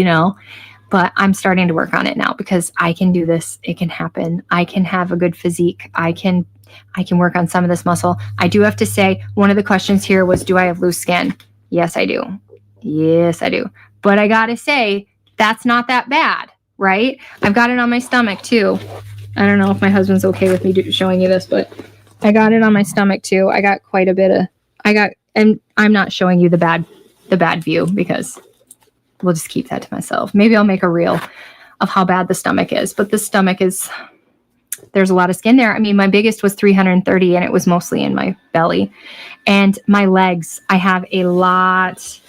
but I'm starting to work on it now because I can do this. It can happen. I can have a good physique. I can work on some of this muscle. I do have to say, one of the questions here was, do I have loose skin? Yes, I do. But I got to say, that's not that bad, right? I've got it on my stomach too. I don't know if my husband's okay with me showing you this, but I got it on my stomach too. I got quite a bit of, and I'm not showing you the bad view because we'll just keep that to myself. Maybe I'll make a reel of how bad the stomach is, but the stomach there's a lot of skin there. I mean, my biggest was 330 and it was mostly in my belly. And my legs, I have a lot.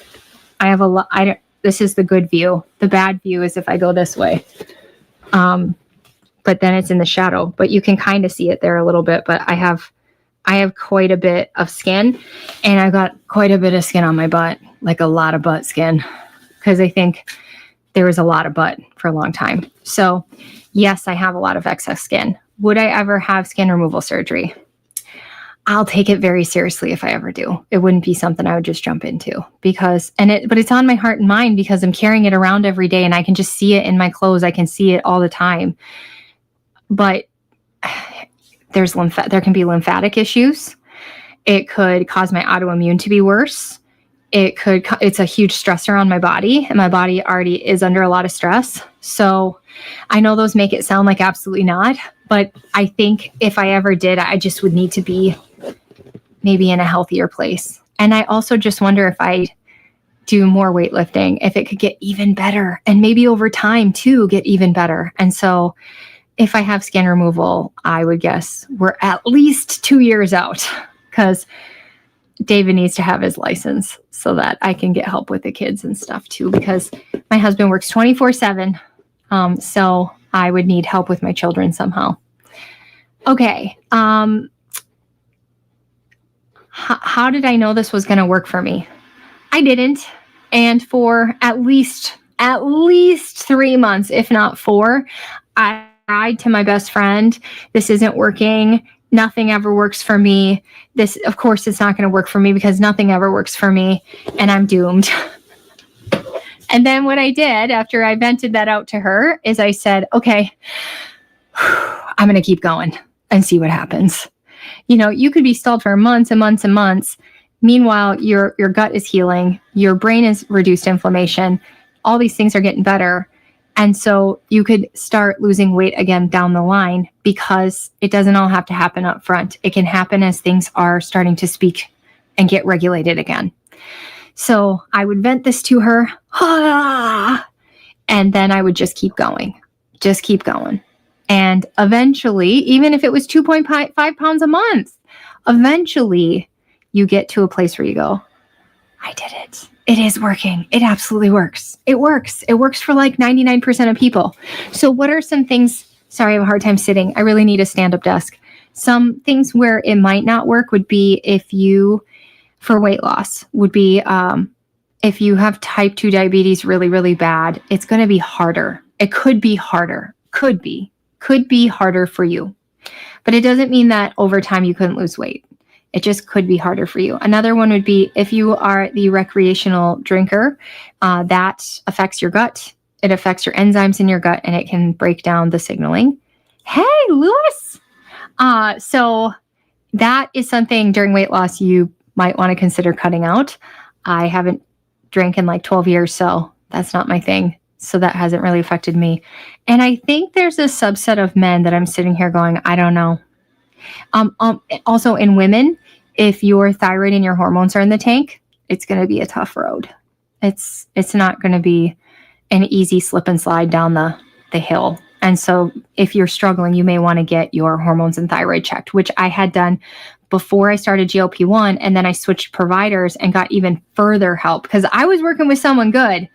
This is the good view. The bad view is if I go this way. But then it's in the shadow, but you can kind of see it there a little bit, but I have quite a bit of skin and I've got quite a bit of skin on my butt, like a lot of butt skin, because I think there was a lot of butt for a long time. So yes, I have a lot of excess skin. Would I ever have skin removal surgery? I'll take it very seriously if I ever do. It wouldn't be something I would just jump into but it's on my heart and mind because I'm carrying it around every day and I can just see it in my clothes. I can see it all the time. But there can be lymphatic issues. It could cause my autoimmune to be worse. It's a huge stressor on my body, and my body already is under a lot of stress. So I know those make it sound like absolutely not, but I think if I ever did, I just would need to be maybe in a healthier place. And I also just wonder if I do more weightlifting, if it could get even better and maybe over time too, get even better. And so if I have skin removal, I would guess we're at least 2 years out because David needs to have his license so that I can get help with the kids and stuff too, because my husband works 24/7. So I would need help with my children somehow. Okay. how did I know this was going to work for me? I didn't. And for at least 3 months, if not 4, I tried to my best friend, this isn't working. Nothing ever works for me. This, of course, it's not going to work for me because nothing ever works for me and I'm doomed. And then what I did after I vented that out to her is I said, okay, I'm going to keep going and see what happens. You know, you could be stalled for months and months and months. Meanwhile, your gut is healing. Your brain is reduced inflammation. All these things are getting better. And so you could start losing weight again down the line because it doesn't all have to happen up front. It can happen as things are starting to speak and get regulated again. So I would vent this to her, and then I would just keep going. And eventually, even if it was 2.5 pounds a month, eventually you get to a place where you go, I did it. It is working. It absolutely works. It works. It works for like 99% of people. So what are some things? Sorry, I have a hard time sitting. I really need a stand-up desk. Some things where it might not work would be for weight loss, would be if you have type 2 diabetes really, really bad, it's going to be harder. It could be harder. Could be harder for you. But it doesn't mean that over time you couldn't lose weight. It just could be harder for you. Another one would be if you are the recreational drinker, that affects your gut. It affects your enzymes in your gut and it can break down the signaling. Hey, Lewis. So that is something during weight loss you might want to consider cutting out. I haven't drank in like 12 years, so that's not my thing. So that hasn't really affected me. And I think there's a subset of men that I'm sitting here going, I don't know. Also in women, if your thyroid and your hormones are in the tank, it's going to be a tough road. It's not going to be an easy slip and slide down the hill. And so if you're struggling, you may want to get your hormones and thyroid checked, which I had done before I started GLP-1. And then I switched providers and got even further help because I was working with someone good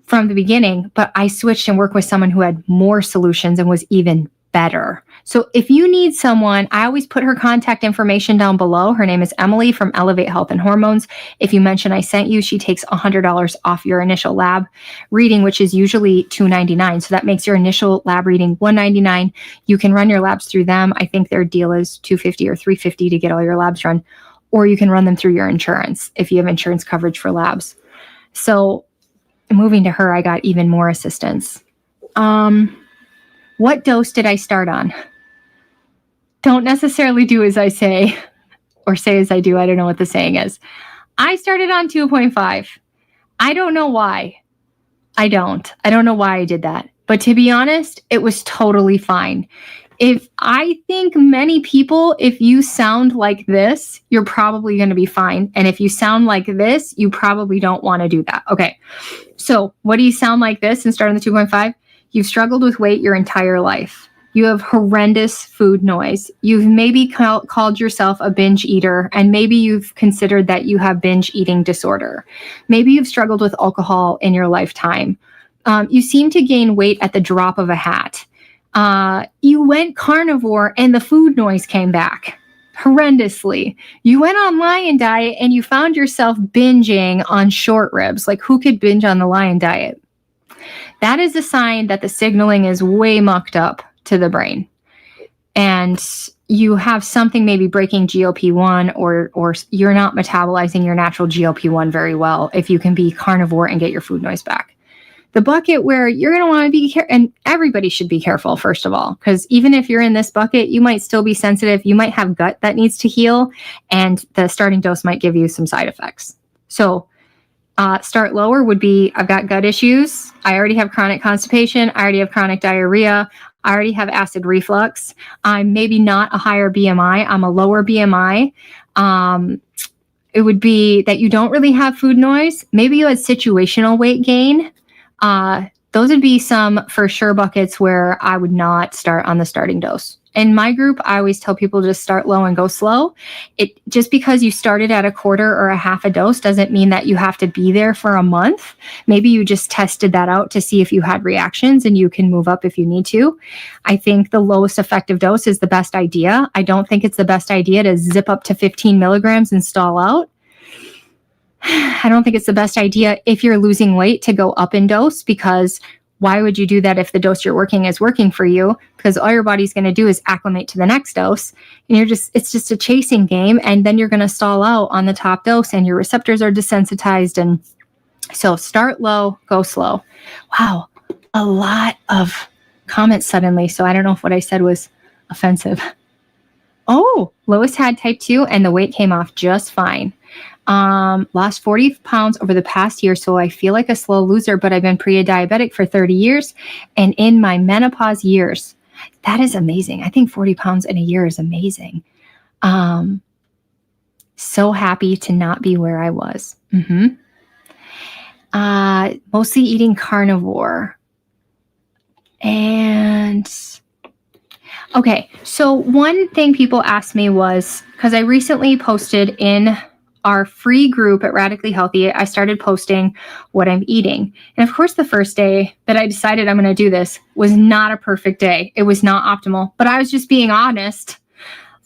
from the beginning, but I switched and worked with someone who had more solutions and was even better. So if you need someone, I always put her contact information down below. Her name is Emily from Elevate Health and Hormones. If you mention I sent you, she takes $100 off your initial lab reading, which is usually $299. So that makes your initial lab reading $199. You can run your labs through them. I think their deal is $250 or $350 to get all your labs run, or you can run them through your insurance if you have insurance coverage for labs. So moving to her, I got even more assistance. What dose did I start on? Don't necessarily do as I say or say as I do. I don't know what the saying is. I started on 2.5. I don't know why. I don't know why I did that. But to be honest, it was totally fine. I think many people, if you sound like this, you're probably going to be fine. And if you sound like this, you probably don't want to do that. Okay. So what do you sound like this and start on the 2.5? You've struggled with weight your entire life. You have horrendous food noise. You've maybe called yourself a binge eater, and maybe you've considered that you have binge eating disorder. Maybe you've struggled with alcohol in your lifetime. You seem to gain weight at the drop of a hat. You went carnivore and the food noise came back horrendously. You went on lion diet and you found yourself binging on short ribs. Like, who could binge on the lion diet? That is a sign that the signaling is way mucked up to the brain. And you have something maybe breaking GLP-1 or you're not metabolizing your natural GLP-1 very well if you can be carnivore and get your food noise back. The bucket where you're going to want to be careful, and everybody should be careful, first of all, because even if you're in this bucket, you might still be sensitive. You might have gut that needs to heal, and the starting dose might give you some side effects. So start lower would be, I've got gut issues. I already have chronic constipation. I already have chronic diarrhea. I already have acid reflux. I'm maybe not a higher BMI. I'm a lower BMI. It would be that you don't really have food noise. Maybe you had situational weight gain. Those would be some for sure buckets where I would not start on the starting dose. In my group, I always tell people just start low and go slow. It just because you started at a quarter or a half a dose doesn't mean that you have to be there for a month. Maybe you just tested that out to see if you had reactions and you can move up if you need to. I think the lowest effective dose is the best idea. I don't think it's the best idea to zip up to 15 milligrams and stall out. I don't think it's the best idea if you're losing weight to go up in dose, because why would you do that if the dose you're working is working for you? Because all your body's going to do is acclimate to the next dose. And it's just a chasing game. And then you're going to stall out on the top dose and your receptors are desensitized. And so start low, go slow. Wow. A lot of comments suddenly. So I don't know if what I said was offensive. Oh, Lois had type 2 and the weight came off just fine. Lost 40 pounds over the past year, so I feel like a slow loser, but I've been pre-diabetic for 30 years and in my menopause years. That is amazing. I think 40 pounds in a year is amazing. So happy to not be where I was. Mostly eating carnivore. And okay, so one thing people asked me was, because I recently posted in our free group at Radically Healthy, I started posting what I'm eating. And of course, the first day that I decided I'm going to do this was not a perfect day. It was not optimal, but I was just being honest.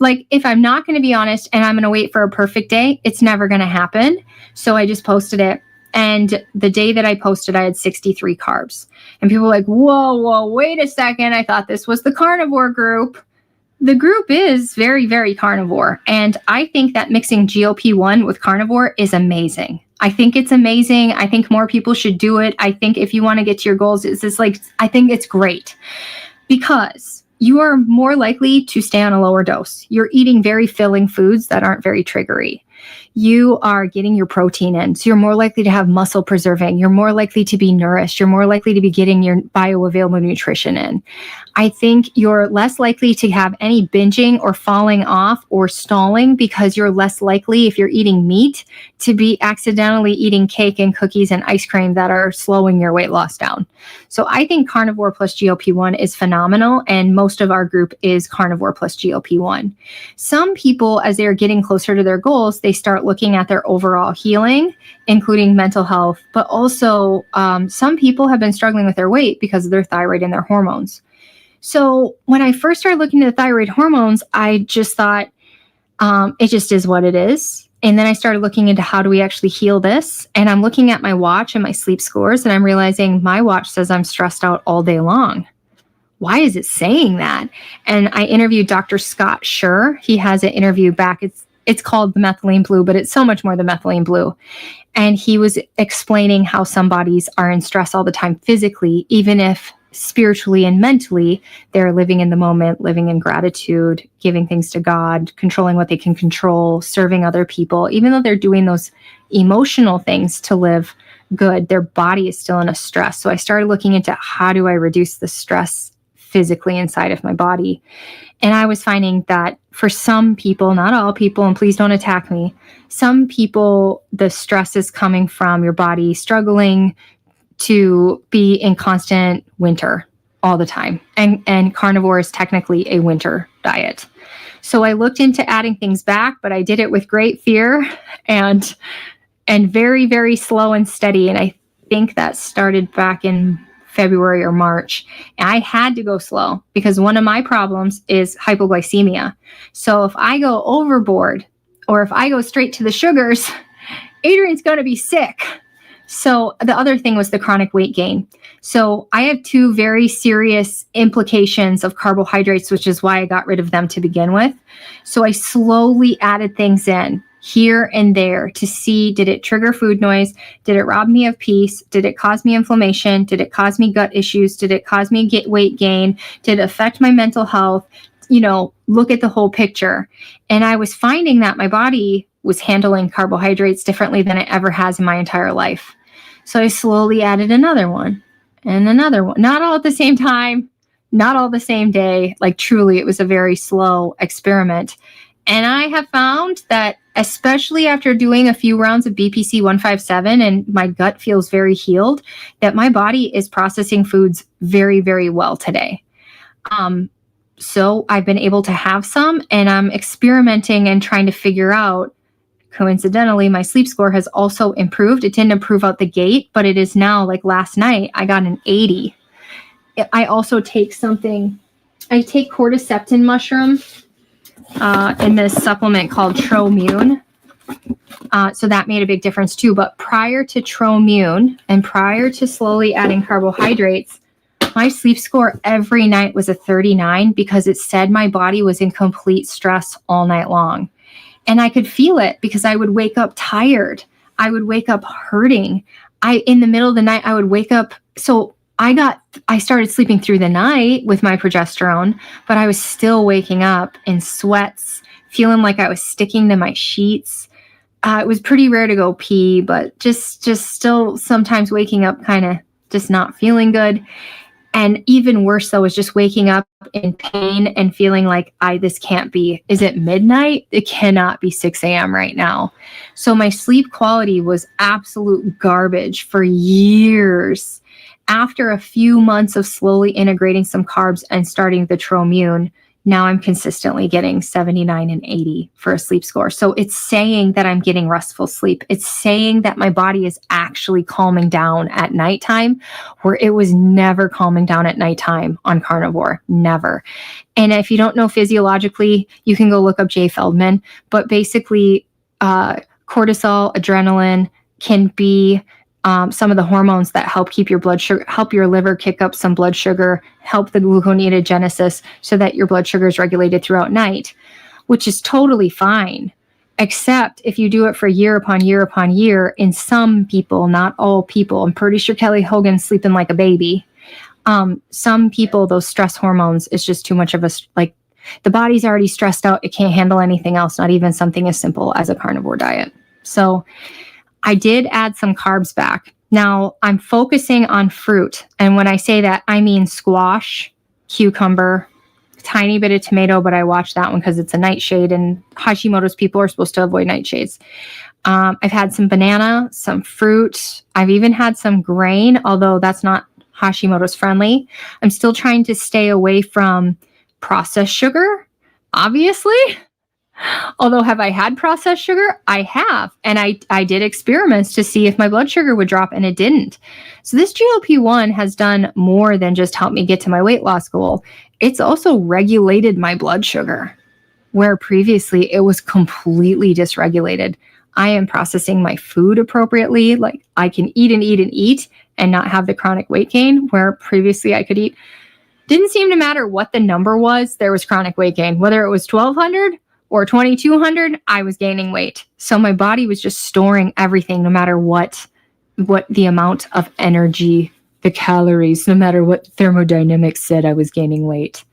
Like, if I'm not going to be honest and I'm going to wait for a perfect day, it's never going to happen. So I just posted it. And the day that I posted, I had 63 carbs. And people were like, whoa, wait a second. I thought this was the carnivore group. The group is very, very carnivore. And I think that mixing GLP-1 with carnivore is amazing. I think it's amazing. I think more people should do it. I think if you want to get to your goals, I think it's great because you are more likely to stay on a lower dose. You're eating very filling foods that aren't very triggery. You are getting your protein in. So you're more likely to have muscle preserving. You're more likely to be nourished. You're more likely to be getting your bioavailable nutrition in. I think you're less likely to have any binging or falling off or stalling because you're less likely, if you're eating meat, to be accidentally eating cake and cookies and ice cream that are slowing your weight loss down. So I think carnivore plus GLP-1 is phenomenal, and most of our group is carnivore plus GLP-1. Some people, as they're getting closer to their goals, they start looking at their overall healing, including mental health, but also some people have been struggling with their weight because of their thyroid and their hormones. So when I first started looking at the thyroid hormones, I just thought it just is what it is. And then I started looking into how do we actually heal this? And I'm looking at my watch and my sleep scores, and I'm realizing my watch says I'm stressed out all day long. Why is it saying that? And I interviewed Dr. Scott Schur. He has an interview back. It's called the methylene blue, but it's so much more than methylene blue. And he was explaining how some bodies are in stress all the time physically, even if spiritually and mentally they're living in the moment, living in gratitude, giving things to God, controlling what they can control, serving other people. Even though they're doing those emotional things to live good, their body is still in a stress. So I started looking into how do I reduce the stress physically inside of my body. And I was finding that for some people, not all people, and please don't attack me, some people, the stress is coming from your body struggling to be in constant winter all the time. And carnivore is technically a winter diet. So I looked into adding things back, but I did it with great fear and very, very slow and steady. And I think that started back in February or March. And I had to go slow because one of my problems is hypoglycemia. So if I go overboard or if I go straight to the sugars, Adrian's going to be sick. So the other thing was the chronic weight gain. So I have two very serious implications of carbohydrates, which is why I got rid of them to begin with. So I slowly added things in here and there to see, did it trigger food noise? Did it rob me of peace? Did it cause me inflammation? Did it cause me gut issues? Did it cause me weight gain? Did it affect my mental health? Look at the whole picture. And I was finding that my body was handling carbohydrates differently than it ever has in my entire life. So I slowly added another one and another one, not all at the same time, not all the same day. Like truly, it was a very slow experiment. And I have found that especially after doing a few rounds of BPC 157 and my gut feels very healed, that my body is processing foods very, very well today. So I've been able to have some, and I'm experimenting and trying to figure out. Coincidentally, my sleep score has also improved. It didn't improve out the gate, but it is now, like last night, I got an 80. I also take I take cordycepin mushroom in this supplement called Tromune. So that made a big difference too. But prior to Tromune and prior to slowly adding carbohydrates, my sleep score every night was a 39 because it said my body was in complete stress all night long. And I could feel it because I would wake up tired. I would wake up hurting. In the middle of the night, I would wake up. So I started sleeping through the night with my progesterone, but I was still waking up in sweats, feeling like I was sticking to my sheets. It was pretty rare to go pee, but just still sometimes waking up kind of just not feeling good. And even worse, though, is just waking up in pain and feeling like, this can't be. Is it midnight? It cannot be 6 a.m. right now. So my sleep quality was absolute garbage for years. After a few months of slowly integrating some carbs and starting the Tromune, now I'm consistently getting 79 and 80 for a sleep score. So it's saying that I'm getting restful sleep. It's saying that my body is actually calming down at nighttime, where it was never calming down at nighttime on carnivore, never. And if you don't know physiologically, you can go look up Jay Feldman, but basically cortisol, adrenaline can be some of the hormones that help keep your blood sugar, help your liver kick up some blood sugar, help the gluconeogenesis so that your blood sugar is regulated throughout night, which is totally fine. Except if you do it for year upon year upon year, in some people, not all people, I'm pretty sure Kelly Hogan's sleeping like a baby. Some people, those stress hormones is just too much of like the body's already stressed out. It can't handle anything else, not even something as simple as a carnivore diet. So I did add some carbs back. Now I'm focusing on fruit. And when I say that, I mean squash, cucumber, tiny bit of tomato, but I watch that one because it's a nightshade and Hashimoto's people are supposed to avoid nightshades. I've had some banana, some fruit. I've even had some grain, although that's not Hashimoto's friendly. I'm still trying to stay away from processed sugar, obviously. Although, have I had processed sugar? I have. And I did experiments to see if my blood sugar would drop, and it didn't. So this GLP-1 has done more than just help me get to my weight loss goal. It's also regulated my blood sugar, where previously it was completely dysregulated. I am processing my food appropriately. Like I can eat and eat and eat and not have the chronic weight gain, where previously I could eat. Didn't seem to matter what the number was. There was chronic weight gain, whether it was 1,200 or 2,200, I was gaining weight. So my body was just storing everything, no matter what the amount of energy, the calories, no matter what thermodynamics said, I was gaining weight.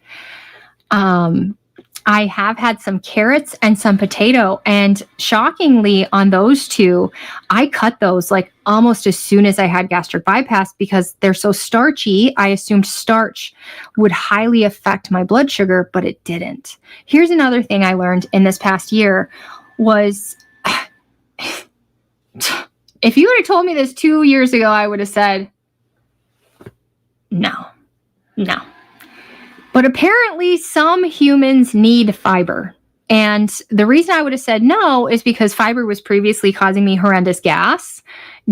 I have had some carrots and some potato, and shockingly on those two, I cut those like almost as soon as I had gastric bypass because they're so starchy. I assumed starch would highly affect my blood sugar, but it didn't. Here's another thing I learned in this past year was, if you would have told me this 2 years ago, I would have said, no. But apparently some humans need fiber. And the reason I would have said no is because fiber was previously causing me horrendous gas,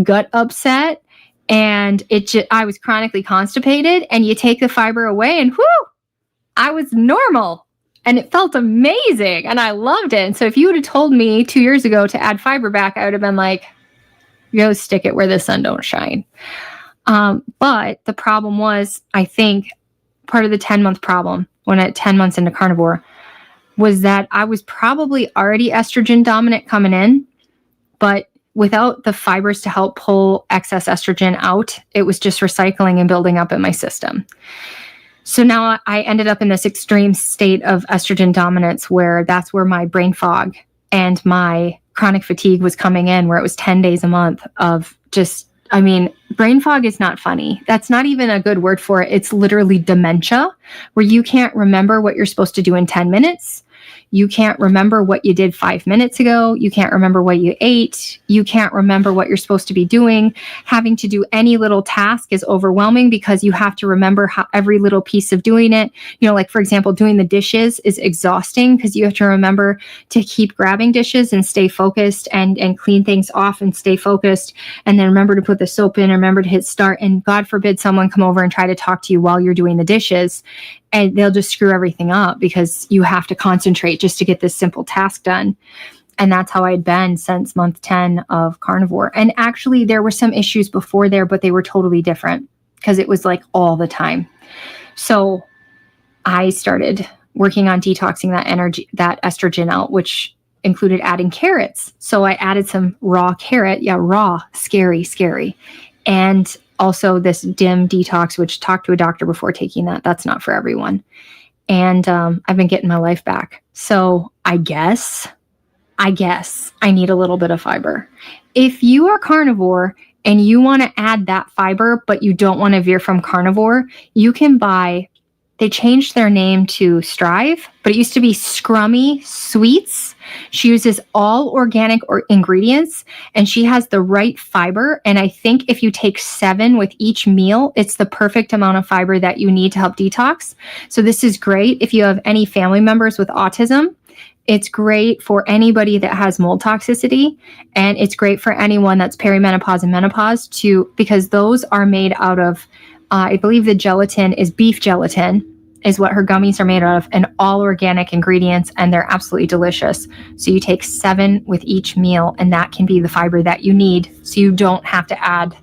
gut upset, and I was chronically constipated. And you take the fiber away and whoo, I was normal. And it felt amazing. And I loved it. And so if you would have told me 2 years ago to add fiber back, I would have been like, go stick it where the sun don't shine. But the problem was, I think, part of the 10-month problem when at 10 months into carnivore was that I was probably already estrogen dominant coming in, but without the fibers to help pull excess estrogen out, it was just recycling and building up in my system. So now I ended up in this extreme state of estrogen dominance where that's where my brain fog and my chronic fatigue was coming in, where it was 10 days a month of just, brain fog is not funny. That's not even a good word for it. It's literally dementia, where you can't remember what you're supposed to do in 10 minutes. You can't remember what you did 5 minutes ago. You can't remember what you ate. You can't remember what you're supposed to be doing. Having to do any little task is overwhelming because you have to remember how every little piece of doing it. Like for example, doing the dishes is exhausting because you have to remember to keep grabbing dishes and stay focused and clean things off and stay focused. And then remember to put the soap in, remember to hit start. And God forbid someone come over and try to talk to you while you're doing the dishes, and they'll just screw everything up because you have to concentrate just to get this simple task done. And that's how I'd been since month 10 of carnivore. And actually there were some issues before there, but they were totally different because it was like all the time. So I started working on detoxing that estrogen out, which included adding carrots. So I added some raw carrot. Yeah, raw, scary. And also this DIM detox, which talk to a doctor before taking that. That's not for everyone. And I've been getting my life back. So I guess I need a little bit of fiber. If you are carnivore and you want to add that fiber, but you don't want to veer from carnivore, you can buy, they changed their name to Strive, but it used to be Scrummy Sweets. She uses all organic ingredients and she has the right fiber. And I think if you take 7 with each meal, it's the perfect amount of fiber that you need to help detox. So this is great if you have any family members with autism. It's great for anybody that has mold toxicity, and it's great for anyone that's perimenopause and menopause because those are made out of, I believe the gelatin is beef gelatin is what her gummies are made out of, and all organic ingredients, and they're absolutely delicious. So you take 7 with each meal, and that can be the fiber that you need so you don't have to add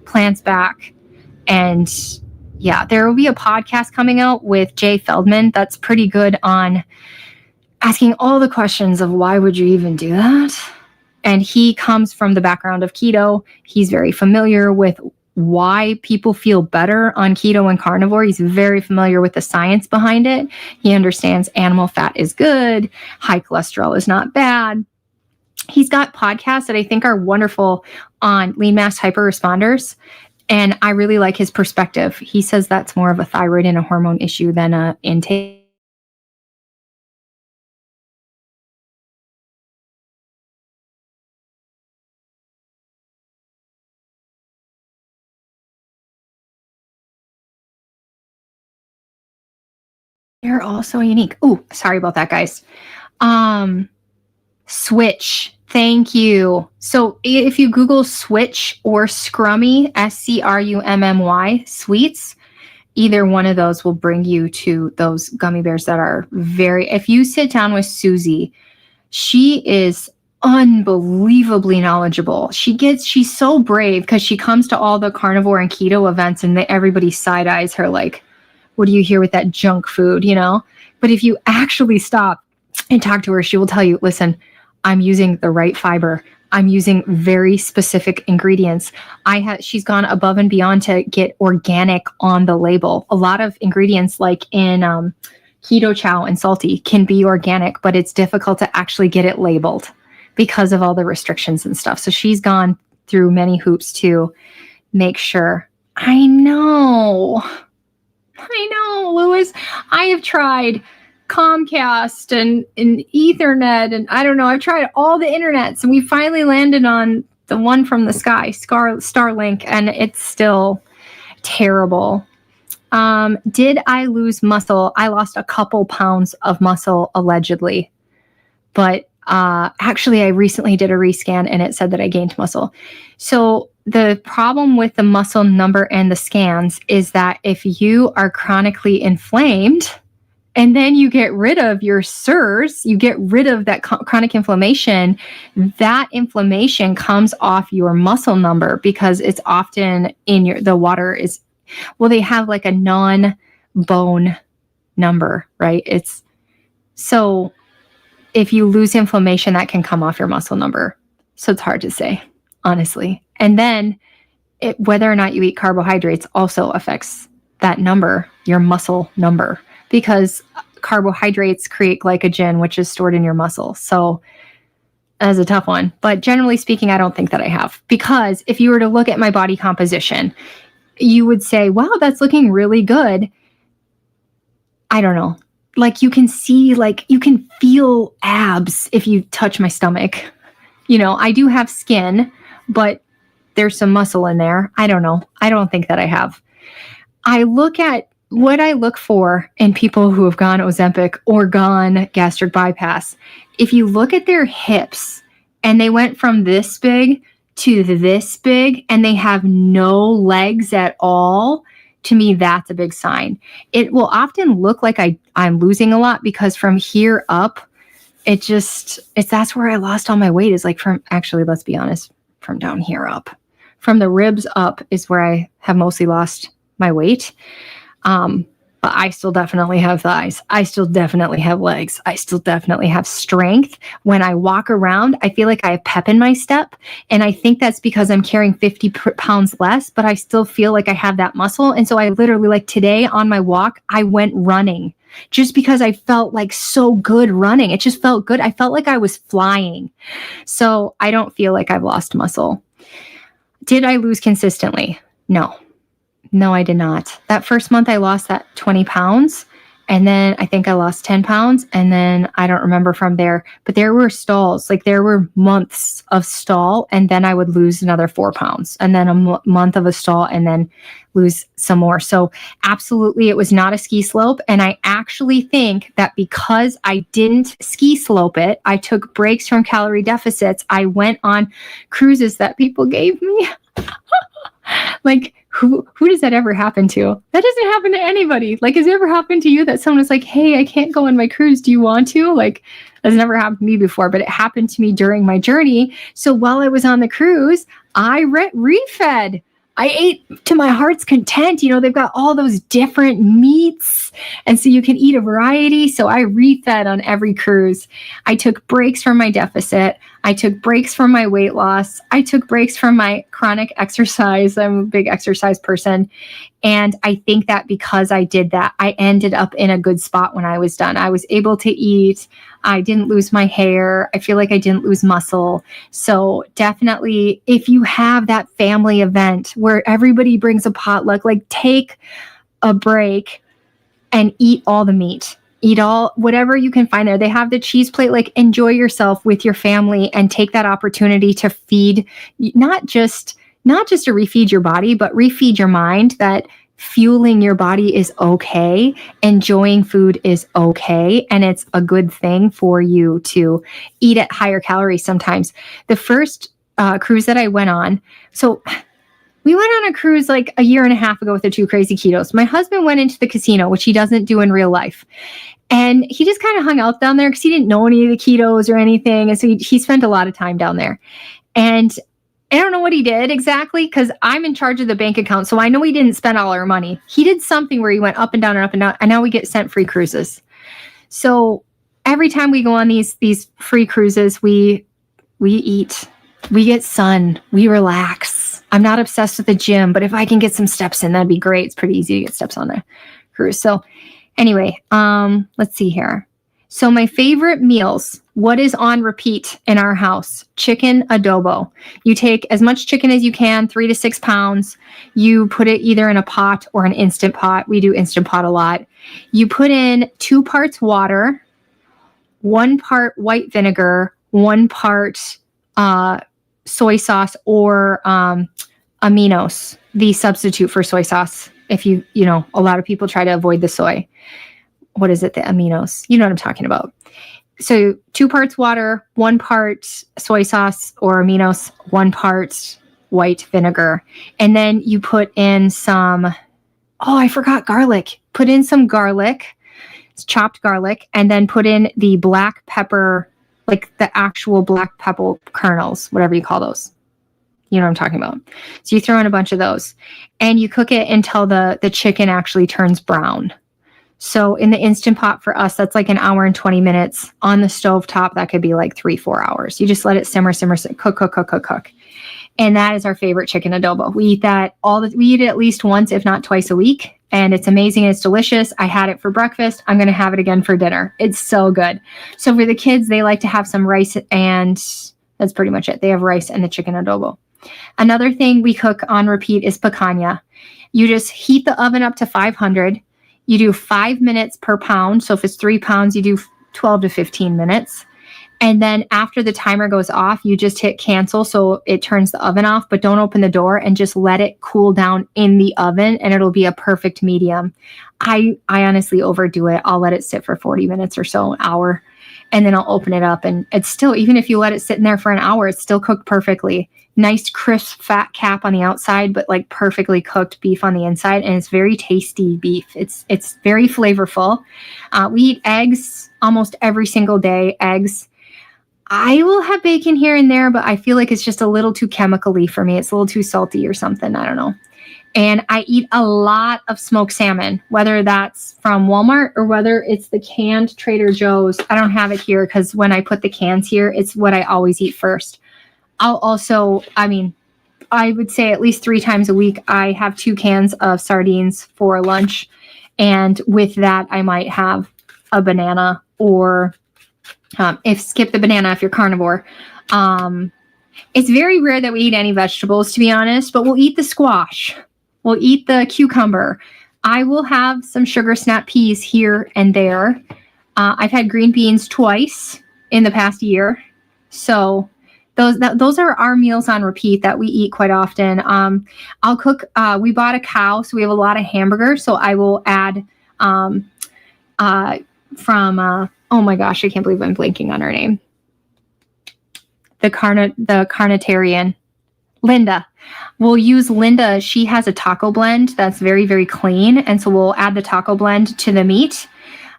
plants back. And yeah, there will be a podcast coming out with Jay Feldman that's pretty good on asking all the questions of why would you even do that? And he comes from the background of keto. He's very familiar with why people feel better on keto and carnivore. He's very familiar with the science behind it. He understands animal fat is good, high cholesterol is not bad. He's got podcasts that I think are wonderful on lean mass hyperresponders. And I really like his perspective. He says that's more of a thyroid and a hormone issue than a intake. They're all so unique. Oh, sorry about that, guys. Switch. Thank you. So if you Google Switch or Scrummy, SCRUMMY, sweets, either one of those will bring you to those gummy bears that are if you sit down with Susie, she is unbelievably knowledgeable. She's so brave because she comes to all the carnivore and keto events and everybody side eyes her like, what do you hear with that junk food, But if you actually stop and talk to her, she will tell you, listen, I'm using the right fiber. I'm using very specific ingredients. She's gone above and beyond to get organic on the label. A lot of ingredients like in keto chow and salty can be organic, but it's difficult to actually get it labeled because of all the restrictions and stuff. So she's gone through many hoops to make sure. I know, Louis. I have tried Comcast and Ethernet, and I don't know. I've tried all the internets, and we finally landed on the one from the sky, Starlink, and it's still terrible. Did I lose muscle? I lost a couple pounds of muscle allegedly, but actually, I recently did a rescan, and it said that I gained muscle. So the problem with the muscle number and the scans is that if you are chronically inflamed and then you get rid of your SIRS, you get rid of that chronic inflammation, that inflammation comes off your muscle number because it's often in the water is, well, they have like a non-bone number, right? So if you lose inflammation, that can come off your muscle number. So it's hard to say, honestly. And then whether or not you eat carbohydrates also affects that number, your muscle number, because carbohydrates create glycogen, which is stored in your muscle. So that's a tough one. But generally speaking, I don't think that I have. Because if you were to look at my body composition, you would say, wow, that's looking really good. I don't know. like you can see, like you can feel abs if you touch my stomach. I do have skin, but there's some muscle in there. I don't know. I don't think that I have. I look at what I look for in people who have gone Ozempic or gone gastric bypass. If you look at their hips and they went from this big to this big and they have no legs at all, to me, that's a big sign. It will often look like I'm losing a lot because from here up, that's where I lost all my weight, is like actually, let's be honest, from down here up. From the ribs up is where I have mostly lost my weight. But I still definitely have thighs. I still definitely have legs. I still definitely have strength. When I walk around, I feel like I have pep in my step. And I think that's because I'm carrying 50 pounds less, but I still feel like I have that muscle. And so I literally, like today on my walk, I went running just because I felt like so good running. It just felt good. I felt like I was flying. So I don't feel like I've lost muscle. Did I lose consistently? No, I did not. That first month I lost that 20 pounds, and then I think I lost 10 pounds, and then I don't remember from there, but there were stalls, like there were months of stall, and then I would lose another 4 pounds, and then a month of a stall, and then lose some more. So absolutely, it was not a ski slope. And I actually think that because I didn't ski slope it, I took breaks from calorie deficits. I went on cruises that people gave me. Like, who does that ever happen to? That doesn't happen to anybody. Like, has it ever happened to you that someone was like, hey, I can't go on my cruise. Do you want to? Like, that's never happened to me before, but it happened to me during my journey. So while I was on the cruise, I refed. I ate to my heart's content. They've got all those different meats, and so you can eat a variety. So I refed on every cruise. I took breaks from my deficit. I took breaks from my weight loss. I took breaks from my chronic exercise. I'm a big exercise person. And I think that because I did that, I ended up in a good spot when I was done. I was able to eat. I didn't lose my hair. I feel like I didn't lose muscle. So definitely, if you have that family event where everybody brings a potluck, like take a break and eat all the meat. Eat all, whatever you can find there. They have the cheese plate, like enjoy yourself with your family and take that opportunity to feed, not just to refeed your body, but refeed your mind that fueling your body is okay. Enjoying food is okay. And it's a good thing for you to eat at higher calories sometimes. The first cruise that I went on, so we went on a cruise like a year and a half ago with the 2 Crazy Ketos. My husband went into the casino, which he doesn't do in real life. And he just kind of hung out down there because he didn't know any of the ketos or anything. And so he spent a lot of time down there. And I don't know what he did exactly because I'm in charge of the bank account. So I know he didn't spend all our money. He did something where he went up and down and up and down. And now we get sent free cruises. So every time we go on these free cruises, we eat, we get sun, we relax. I'm not obsessed with the gym, but if I can get some steps in, that'd be great. It's pretty easy to get steps on a cruise. So anyway, let's see here. So my favorite meals, what is on repeat in our house? Chicken adobo. You take as much chicken as you can, 3 to 6 pounds. You put it either in a pot or an Instant Pot. We do Instant Pot a lot. You put in 2 parts water, 1 part white vinegar, 1 part soy sauce or aminos, the substitute for soy sauce. If a lot of people try to avoid the soy. What is it? The aminos. You know what I'm talking about. So 2 parts water, 1 part soy sauce or aminos, 1 part white vinegar. And then you put in some, I forgot garlic. Put in some garlic, it's chopped garlic, and then put in the black pepper, like the actual black pepper kernels, whatever you call those. You know what I'm talking about. So you throw in a bunch of those and you cook it until the chicken actually turns brown. So in the Instant Pot for us, that's like 1 hour and 20 minutes. On the stovetop, that could be like 3-4 hours. You just let it simmer, cook. And that is our favorite chicken adobo. We eat that we eat it at least once, if not twice a week. And it's amazing. It's delicious. I had it for breakfast. I'm going to have it again for dinner. It's so good. So for the kids, they like to have some rice, and that's pretty much it. They have rice and the chicken adobo. Another thing we cook on repeat is picanha. You just heat the oven up to 500. you do 5 minutes per pound. So if it's 3 pounds, you do 12 to 15 minutes. And then after the timer goes off, you just hit cancel so it turns the oven off, but don't open the door and just let it cool down in the oven and it'll be a perfect medium. I honestly overdo it. I'll let it sit for 40 minutes or so, an hour, and then I'll open it up and it's still, even if you let it sit in there for an hour, it's still cooked perfectly. Nice crisp fat cap on the outside, but like perfectly cooked beef on the inside. And it's very tasty beef. It's very flavorful. We eat eggs almost every single day, eggs. I will have bacon here and there, but I feel like it's just a little too chemically for me. It's a little too salty or something. I don't know. And I eat a lot of smoked salmon, whether that's from Walmart or whether it's the canned Trader Joe's. I don't have it here because when I put the cans here, it's what I always eat first. I'll also, I would say at least 3 times a week, I have 2 cans of sardines for lunch. And with that, I might have a banana or skip the banana if you're carnivore. It's very rare that we eat any vegetables, to be honest, but we'll eat the squash. We'll eat the cucumber. I will have some sugar snap peas here and there. I've had green beans twice in the past year. So those are our meals on repeat that we eat quite often. I'll cook. We bought a cow, so we have a lot of hamburgers. So I will add oh my gosh, I can't believe I'm blanking on her name. The carnitarian, Linda. We'll use Linda. She has a taco blend that's very, very clean. And so we'll add the taco blend to the meat.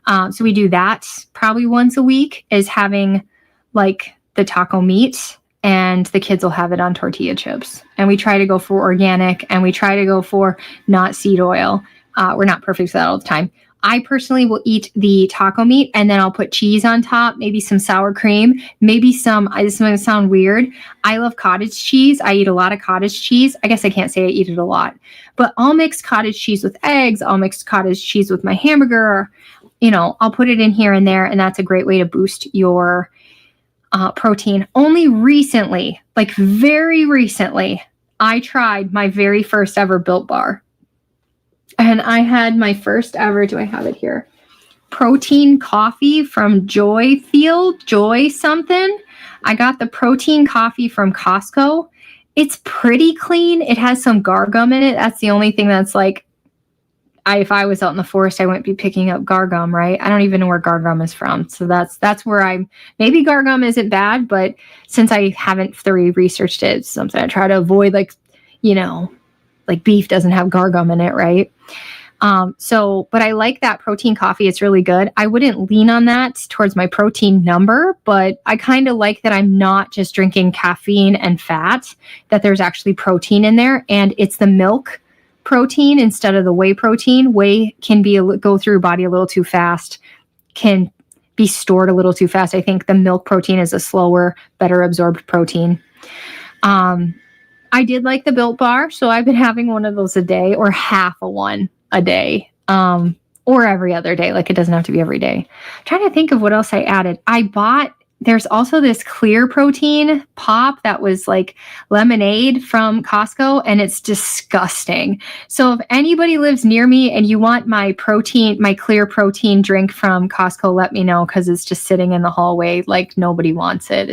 So we do that probably once a week, is having like the taco meat, and the kids will have it on tortilla chips. And we try to go for organic, and we try to go for not seed oil. We're not perfect for that all the time. I personally will eat the taco meat and then I'll put cheese on top, maybe some sour cream, maybe some, this is going to sound weird. I love cottage cheese. I eat a lot of cottage cheese. I guess I can't say I eat it a lot, but I'll mix cottage cheese with eggs. I'll mix cottage cheese with my hamburger. I'll put it in here and there. And that's a great way to boost your protein. Only recently, like very recently, I tried my very first ever Built Bar. And I had my first ever, do I have it here? Protein coffee from Joy something. I got the protein coffee from Costco. It's pretty clean. It has some gar gum in it. That's the only thing that's like, if I was out in the forest, I wouldn't be picking up gar gum, right? I don't even know where gar gum is from. So that's where maybe gar gum isn't bad, but since I haven't thoroughly researched it, it's something I try to avoid, like beef doesn't have gar gum in it, right? But I like that protein coffee. It's really good. I wouldn't lean on that towards my protein number, but I kind of like that I'm not just drinking caffeine and fat, that there's actually protein in there, and it's the milk protein instead of the whey protein. Whey can go through your body a little too fast, can be stored a little too fast. I think the milk protein is a slower, better absorbed protein. I did like the Built Bar, so I've been having one of those a day, or half a one a day, or every other day. Like, it doesn't have to be every day. I'm trying to think of what else I added. There's also this clear protein pop that was like lemonade from Costco, and it's disgusting. So if anybody lives near me and you want my clear protein drink from Costco, let me know, because it's just sitting in the hallway. Like, nobody wants it.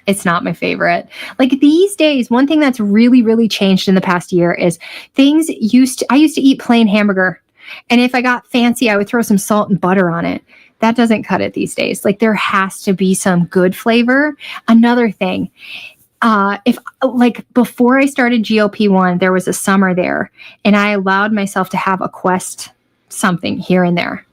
It's not my favorite. Like, these days, one thing that's really, really changed in the past year is I used to eat plain hamburger. And if I got fancy, I would throw some salt and butter on it. That doesn't cut it these days. Like, there has to be some good flavor. Another thing, before I started GLP-1, there was a summer there, and I allowed myself to have a Quest something here and there.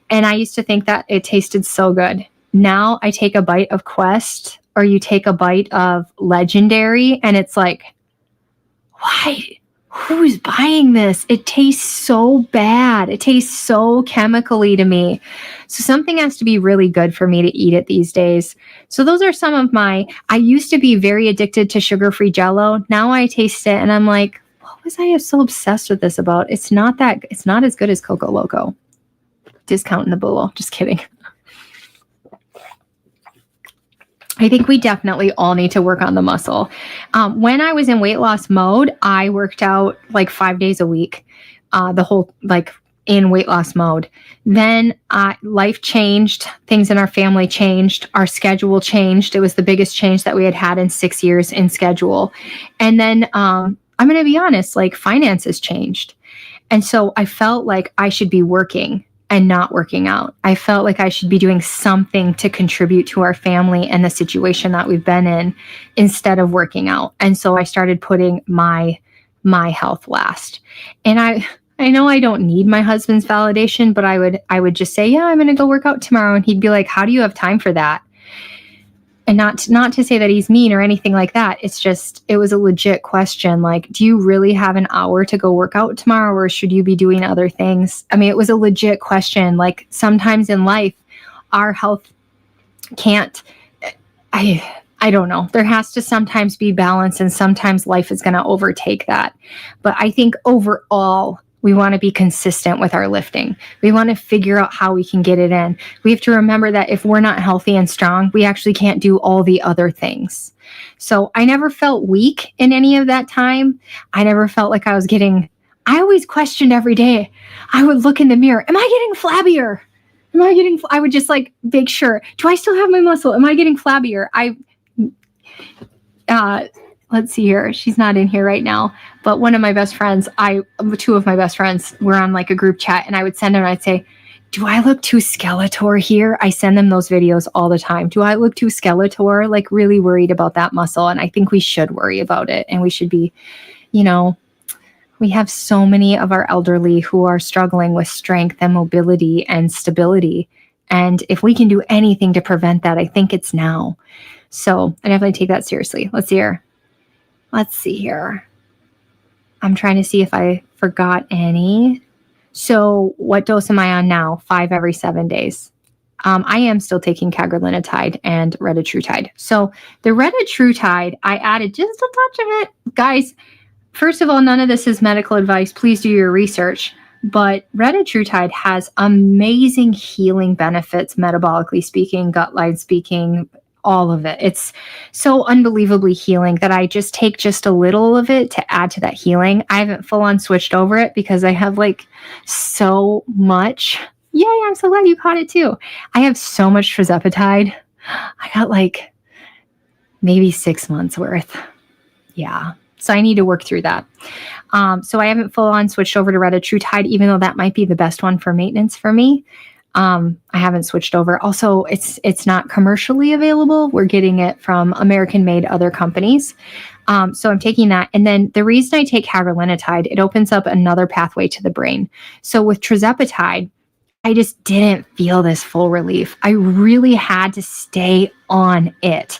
And I used to think that it tasted so good. Now I take a bite of Quest, or you take a bite of Legendary, and it's like, why? Who's buying this? It tastes so bad. It tastes so chemically to me. So something has to be really good for me to eat it these days. So those are some of I used to be very addicted to sugar-free Jell-O. Now I taste it and I'm like, what was I so obsessed with this about? It's not as good as Coco Loco. Discounting the Bulo. Just kidding. I think we definitely all need to work on the muscle. When I was in weight loss mode, I worked out like 5 days a week, the whole in weight loss mode. Then life changed. Things in our family changed. Our schedule changed. It was the biggest change that we had in 6 years in schedule. And then I'm going to be honest, like finances changed. And so I felt like I should be working and not working out. I felt like I should be doing something to contribute to our family and the situation that we've been in instead of working out. And so I started putting my health last. And I know I don't need my husband's validation, but I would just say, yeah, I'm going to go work out tomorrow. And he'd be like, how do you have time for that? And not to say that he's mean or anything like that. It's just, it was a legit question. Like, do you really have an hour to go work out tomorrow, or should you be doing other things? I mean, it was a legit question. Like, sometimes in life, our health can't, I don't know. There has to sometimes be balance, and sometimes life is going to overtake that. But I think overall, we want to be consistent with our lifting. We want to figure out how we can get it in. We have to remember that if we're not healthy and strong, we actually can't do all the other things. So I never felt weak in any of that time. I never felt like I always questioned every day. I would look in the mirror. Am I getting flabbier? I would just like make sure, do I still have my muscle? Am I getting flabbier? Let's see here. She's not in here right now, but one of my best friends, two of my best friends were on like a group chat, and I would send them and I'd say, do I look too Skeletor here? I send them those videos all the time. Do I look too Skeletor? Like, really worried about that muscle. And I think we should worry about it. And we should be, we have so many of our elderly who are struggling with strength and mobility and stability. And if we can do anything to prevent that, I think it's now. So I definitely take that seriously. Let's see here. I'm trying to see if I forgot any. So what dose am I on now? 5 every 7 days. I am still taking cagrilintide and retatrutide. So the retatrutide, I added just a touch of it. Guys, first of all, none of this is medical advice. Please do your research. But retatrutide has amazing healing benefits, metabolically speaking, gut line speaking, all of it. It's so unbelievably healing that I just take just a little of it to add to that healing. I haven't full on switched over it because I have like so much. Yay, I'm so glad you caught it too. I have so much tirzepatide. I got like maybe 6 months worth. Yeah. So I need to work through that. So I haven't full on switched over to retatrutide, even though that might be the best one for maintenance for me. I haven't switched over. Also, it's not commercially available. We're getting it from American-made other companies. So I'm taking that. And then the reason I take cagrilintide, it opens up another pathway to the brain. So with tirzepatide, I just didn't feel this full relief. I really had to stay on it.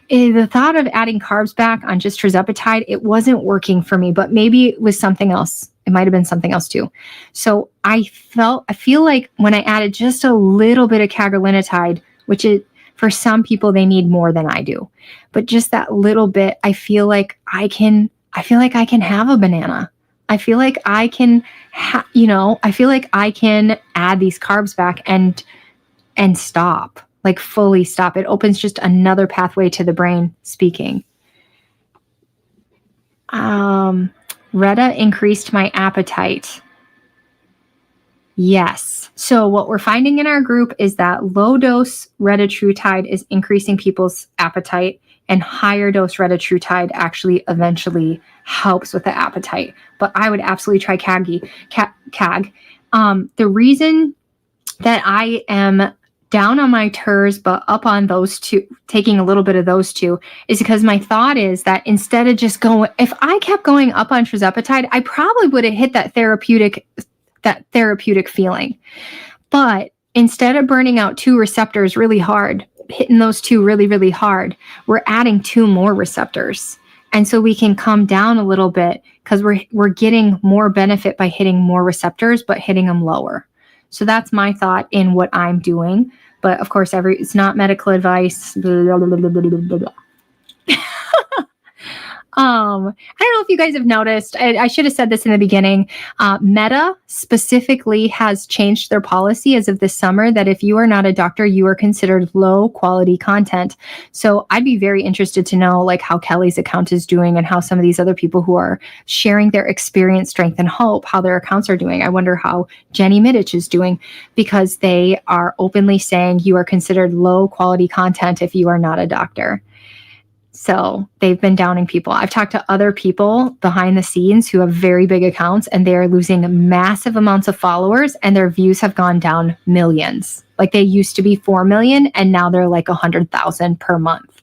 The thought of adding carbs back on just tirzepatide, it wasn't working for me, but maybe it was something else. It might have been something else too. So I feel like when I added just a little bit of cagrilintide, which is for some people, they need more than I do, but just that little bit, I feel like I can have a banana. I feel like I can, I feel like I can add these carbs back and stop, like fully stop. It opens just another pathway to the brain speaking. Retta increased my appetite. Yes. So what we're finding in our group is that low dose retatrutide is increasing people's appetite, and higher dose retatrutide actually eventually helps with the appetite. But I would absolutely try CAG. The reason that I am down on my TERS, but up on those two, taking a little bit of those two, is because my thought is that instead of just going, if I kept going up on tirzepatide, I probably would have hit that therapeutic feeling. But instead of burning out 2 receptors really hard, hitting those 2 really, really hard, we're adding 2 more receptors. And so we can come down a little bit because we're getting more benefit by hitting more receptors, but hitting them lower. So that's my thought in what I'm doing. But of course, it's not medical advice. Blah, blah, blah, blah, blah, blah, blah. I don't know if you guys have noticed, I should have said this in the beginning. Meta specifically has changed their policy as of this summer that if you are not a doctor, you are considered low quality content. So I'd be very interested to know like how Kelly's account is doing and how some of these other people who are sharing their experience, strength, and hope, how their accounts are doing. I wonder how Jenny Middich is doing, because they are openly saying you are considered low quality content if you are not a doctor. So they've been downing people. I've talked to other people behind the scenes who have very big accounts, and they are losing massive amounts of followers, and their views have gone down millions. Like they used to be 4 million, and now they're like 100,000 per month.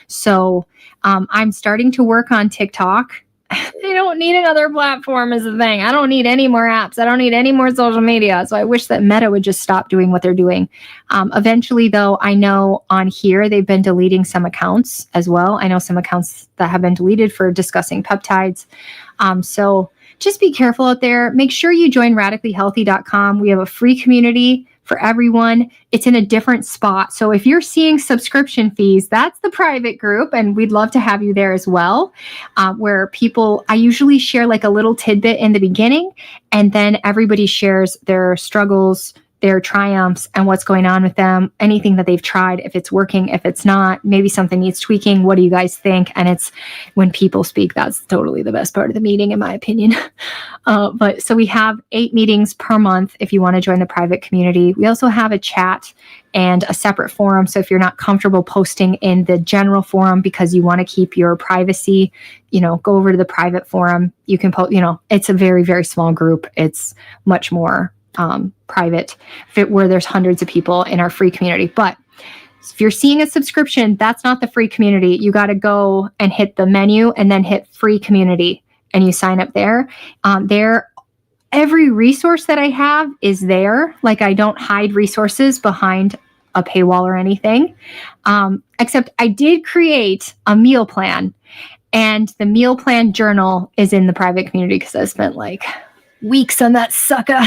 So I'm starting to work on TikTok. I don't need another platform is the thing. I don't need any more apps. I don't need any more social media. So I wish that Meta would just stop doing what they're doing. Eventually, though, I know on here they've been deleting some accounts as well. I know some accounts that have been deleted for discussing peptides. So just be careful out there. Make sure you join radicallyhealthy.com. We have a free community for everyone. It's in a different spot. So if you're seeing subscription fees, that's the private group, and we'd love to have you there as well, where I usually share like a little tidbit in the beginning, and then everybody shares their struggles, their triumphs, and what's going on with them, anything that they've tried, if it's working, if it's not, maybe something needs tweaking, what do you guys think? And it's when people speak, that's totally the best part of the meeting, in my opinion. But so we have 8 meetings per month if you want to join the private community. We also have a chat and a separate forum. So if you're not comfortable posting in the general forum because you want to keep your privacy, go over to the private forum. You can post, it's a very, very small group. It's much more private, where there's hundreds of people in our free community. But if you're seeing a subscription, that's not the free community. You got to go and hit the menu and then hit free community, and you sign up there. Every resource that I have is there. Like I don't hide resources behind a paywall or anything, except I did create a meal plan, and the meal plan journal is in the private community because I spent like weeks on that sucker.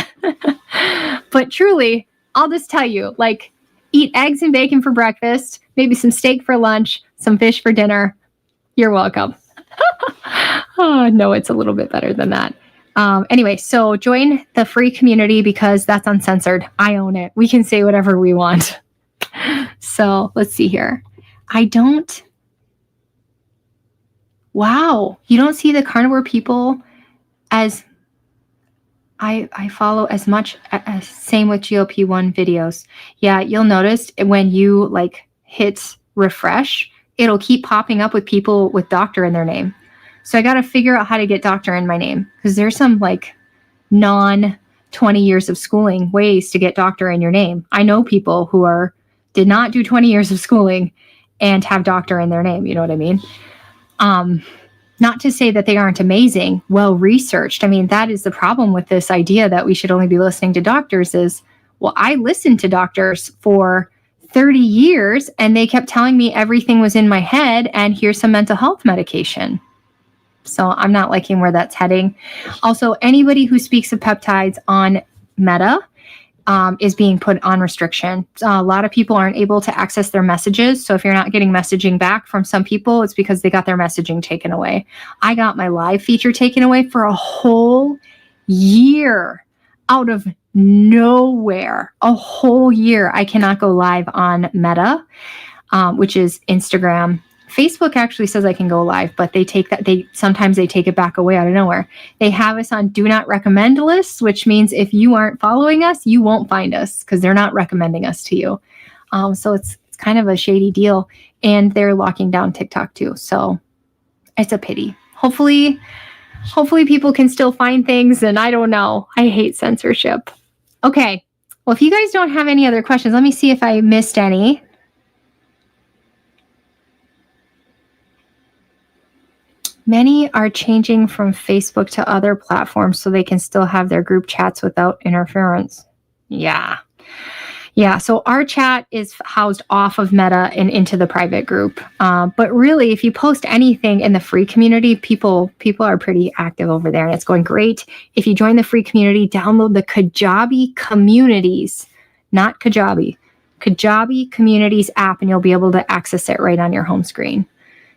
But truly, I'll just tell you, like, eat eggs and bacon for breakfast, maybe some steak for lunch, some fish for dinner. You're welcome. Oh, no, it's a little bit better than that. Anyway, so join the free community because that's uncensored. I own it. We can say whatever we want. So let's see here. Wow, you don't see the carnivore people as I follow as much as same with GLP-1 videos. Yeah, you'll notice when you like hit refresh, it'll keep popping up with people with doctor in their name. So I got to figure out how to get doctor in my name, because there's some like 20 years of schooling ways to get doctor in your name. I know people who did not do 20 years of schooling and have doctor in their name. You know what I mean? Not to say that they aren't amazing, well-researched. I mean, that is the problem with this idea that we should only be listening to doctors is, well, I listened to doctors for 30 years and they kept telling me everything was in my head and here's some mental health medication. So I'm not liking where that's heading. Also, anybody who speaks of peptides on Meta is being put on restriction. A lot of people aren't able to access their messages. So if you're not getting messaging back from some people, it's because they got their messaging taken away. I got my live feature taken away for a whole year out of nowhere. A whole year. I cannot go live on Meta, which is Instagram. Facebook actually says I can go live, but sometimes they take it back away out of nowhere. They have us on do not recommend lists, which means if you aren't following us, you won't find us because they're not recommending us to you. So it's kind of a shady deal, and they're locking down TikTok too. So it's a pity. Hopefully people can still find things, and I don't know. I hate censorship. Okay. Well, if you guys don't have any other questions, let me see if I missed any. Many are changing from Facebook to other platforms so they can still have their group chats without interference. Yeah. So our chat is housed off of Meta and into the private group. But really, if you post anything in the free community, people are pretty active over there, and it's going great. If you join the free community, download the Kajabi Communities, not Kajabi Communities app, and you'll be able to access it right on your home screen.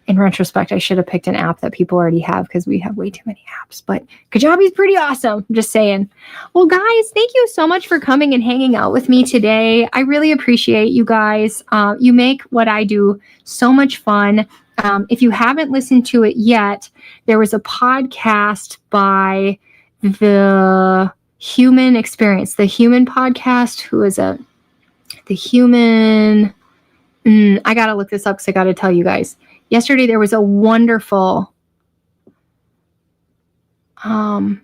In retrospect, I should have picked an app that people already have because we have way too many apps. But Kajabi's pretty awesome. I'm just saying. Well, guys, thank you so much for coming and hanging out with me today. I really appreciate you guys. You make what I do so much fun. If you haven't listened to it yet, there was a podcast by the Human Experience, the Human Podcast. Who is it? The Human. I got to look this up because I got to tell you guys. Yesterday, there was a wonderful, if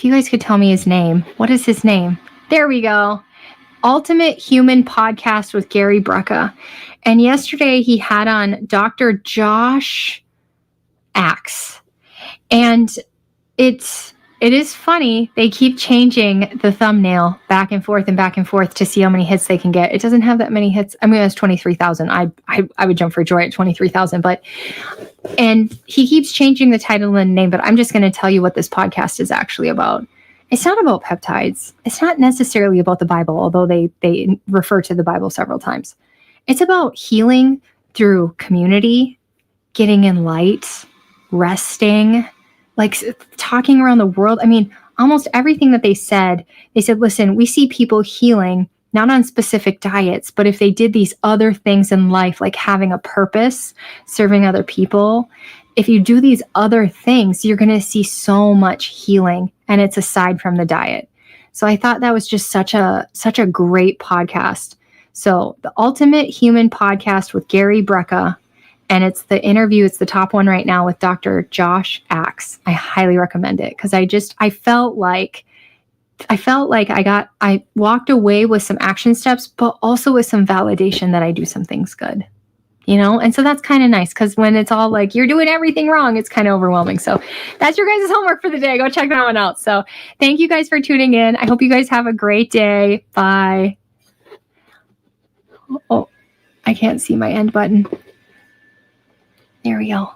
you guys could tell me his name, what is his name? There we go. Ultimate Human Podcast with Gary Brecka. And yesterday he had on Dr. Josh Axe. And it is funny. They keep changing the thumbnail back and forth to see how many hits they can get. It doesn't have that many hits. I mean, it has 23,000. I would jump for joy at 23,000, and he keeps changing the title and name, but I'm just going to tell you what this podcast is actually about. It's not about peptides. It's not necessarily about the Bible, although they refer to the Bible several times. It's about healing through community, getting in light, resting, like talking around the world. I mean, almost everything that they said, listen, we see people healing, not on specific diets, but if they did these other things in life, like having a purpose, serving other people, if you do these other things, you're going to see so much healing, and it's aside from the diet. So I thought that was just such a great podcast. So the Ultimate Human Podcast with Gary Brecka. And it's the interview. It's the top one right now with Dr. Josh Axe. I highly recommend it because I felt like I walked away with some action steps, but also with some validation that I do some things good, And so that's kind of nice because when it's all like you're doing everything wrong, it's kind of overwhelming. So that's your guys' homework for the day. Go check that one out. So thank you guys for tuning in. I hope you guys have a great day. Bye. Oh, I can't see my end button. There we go.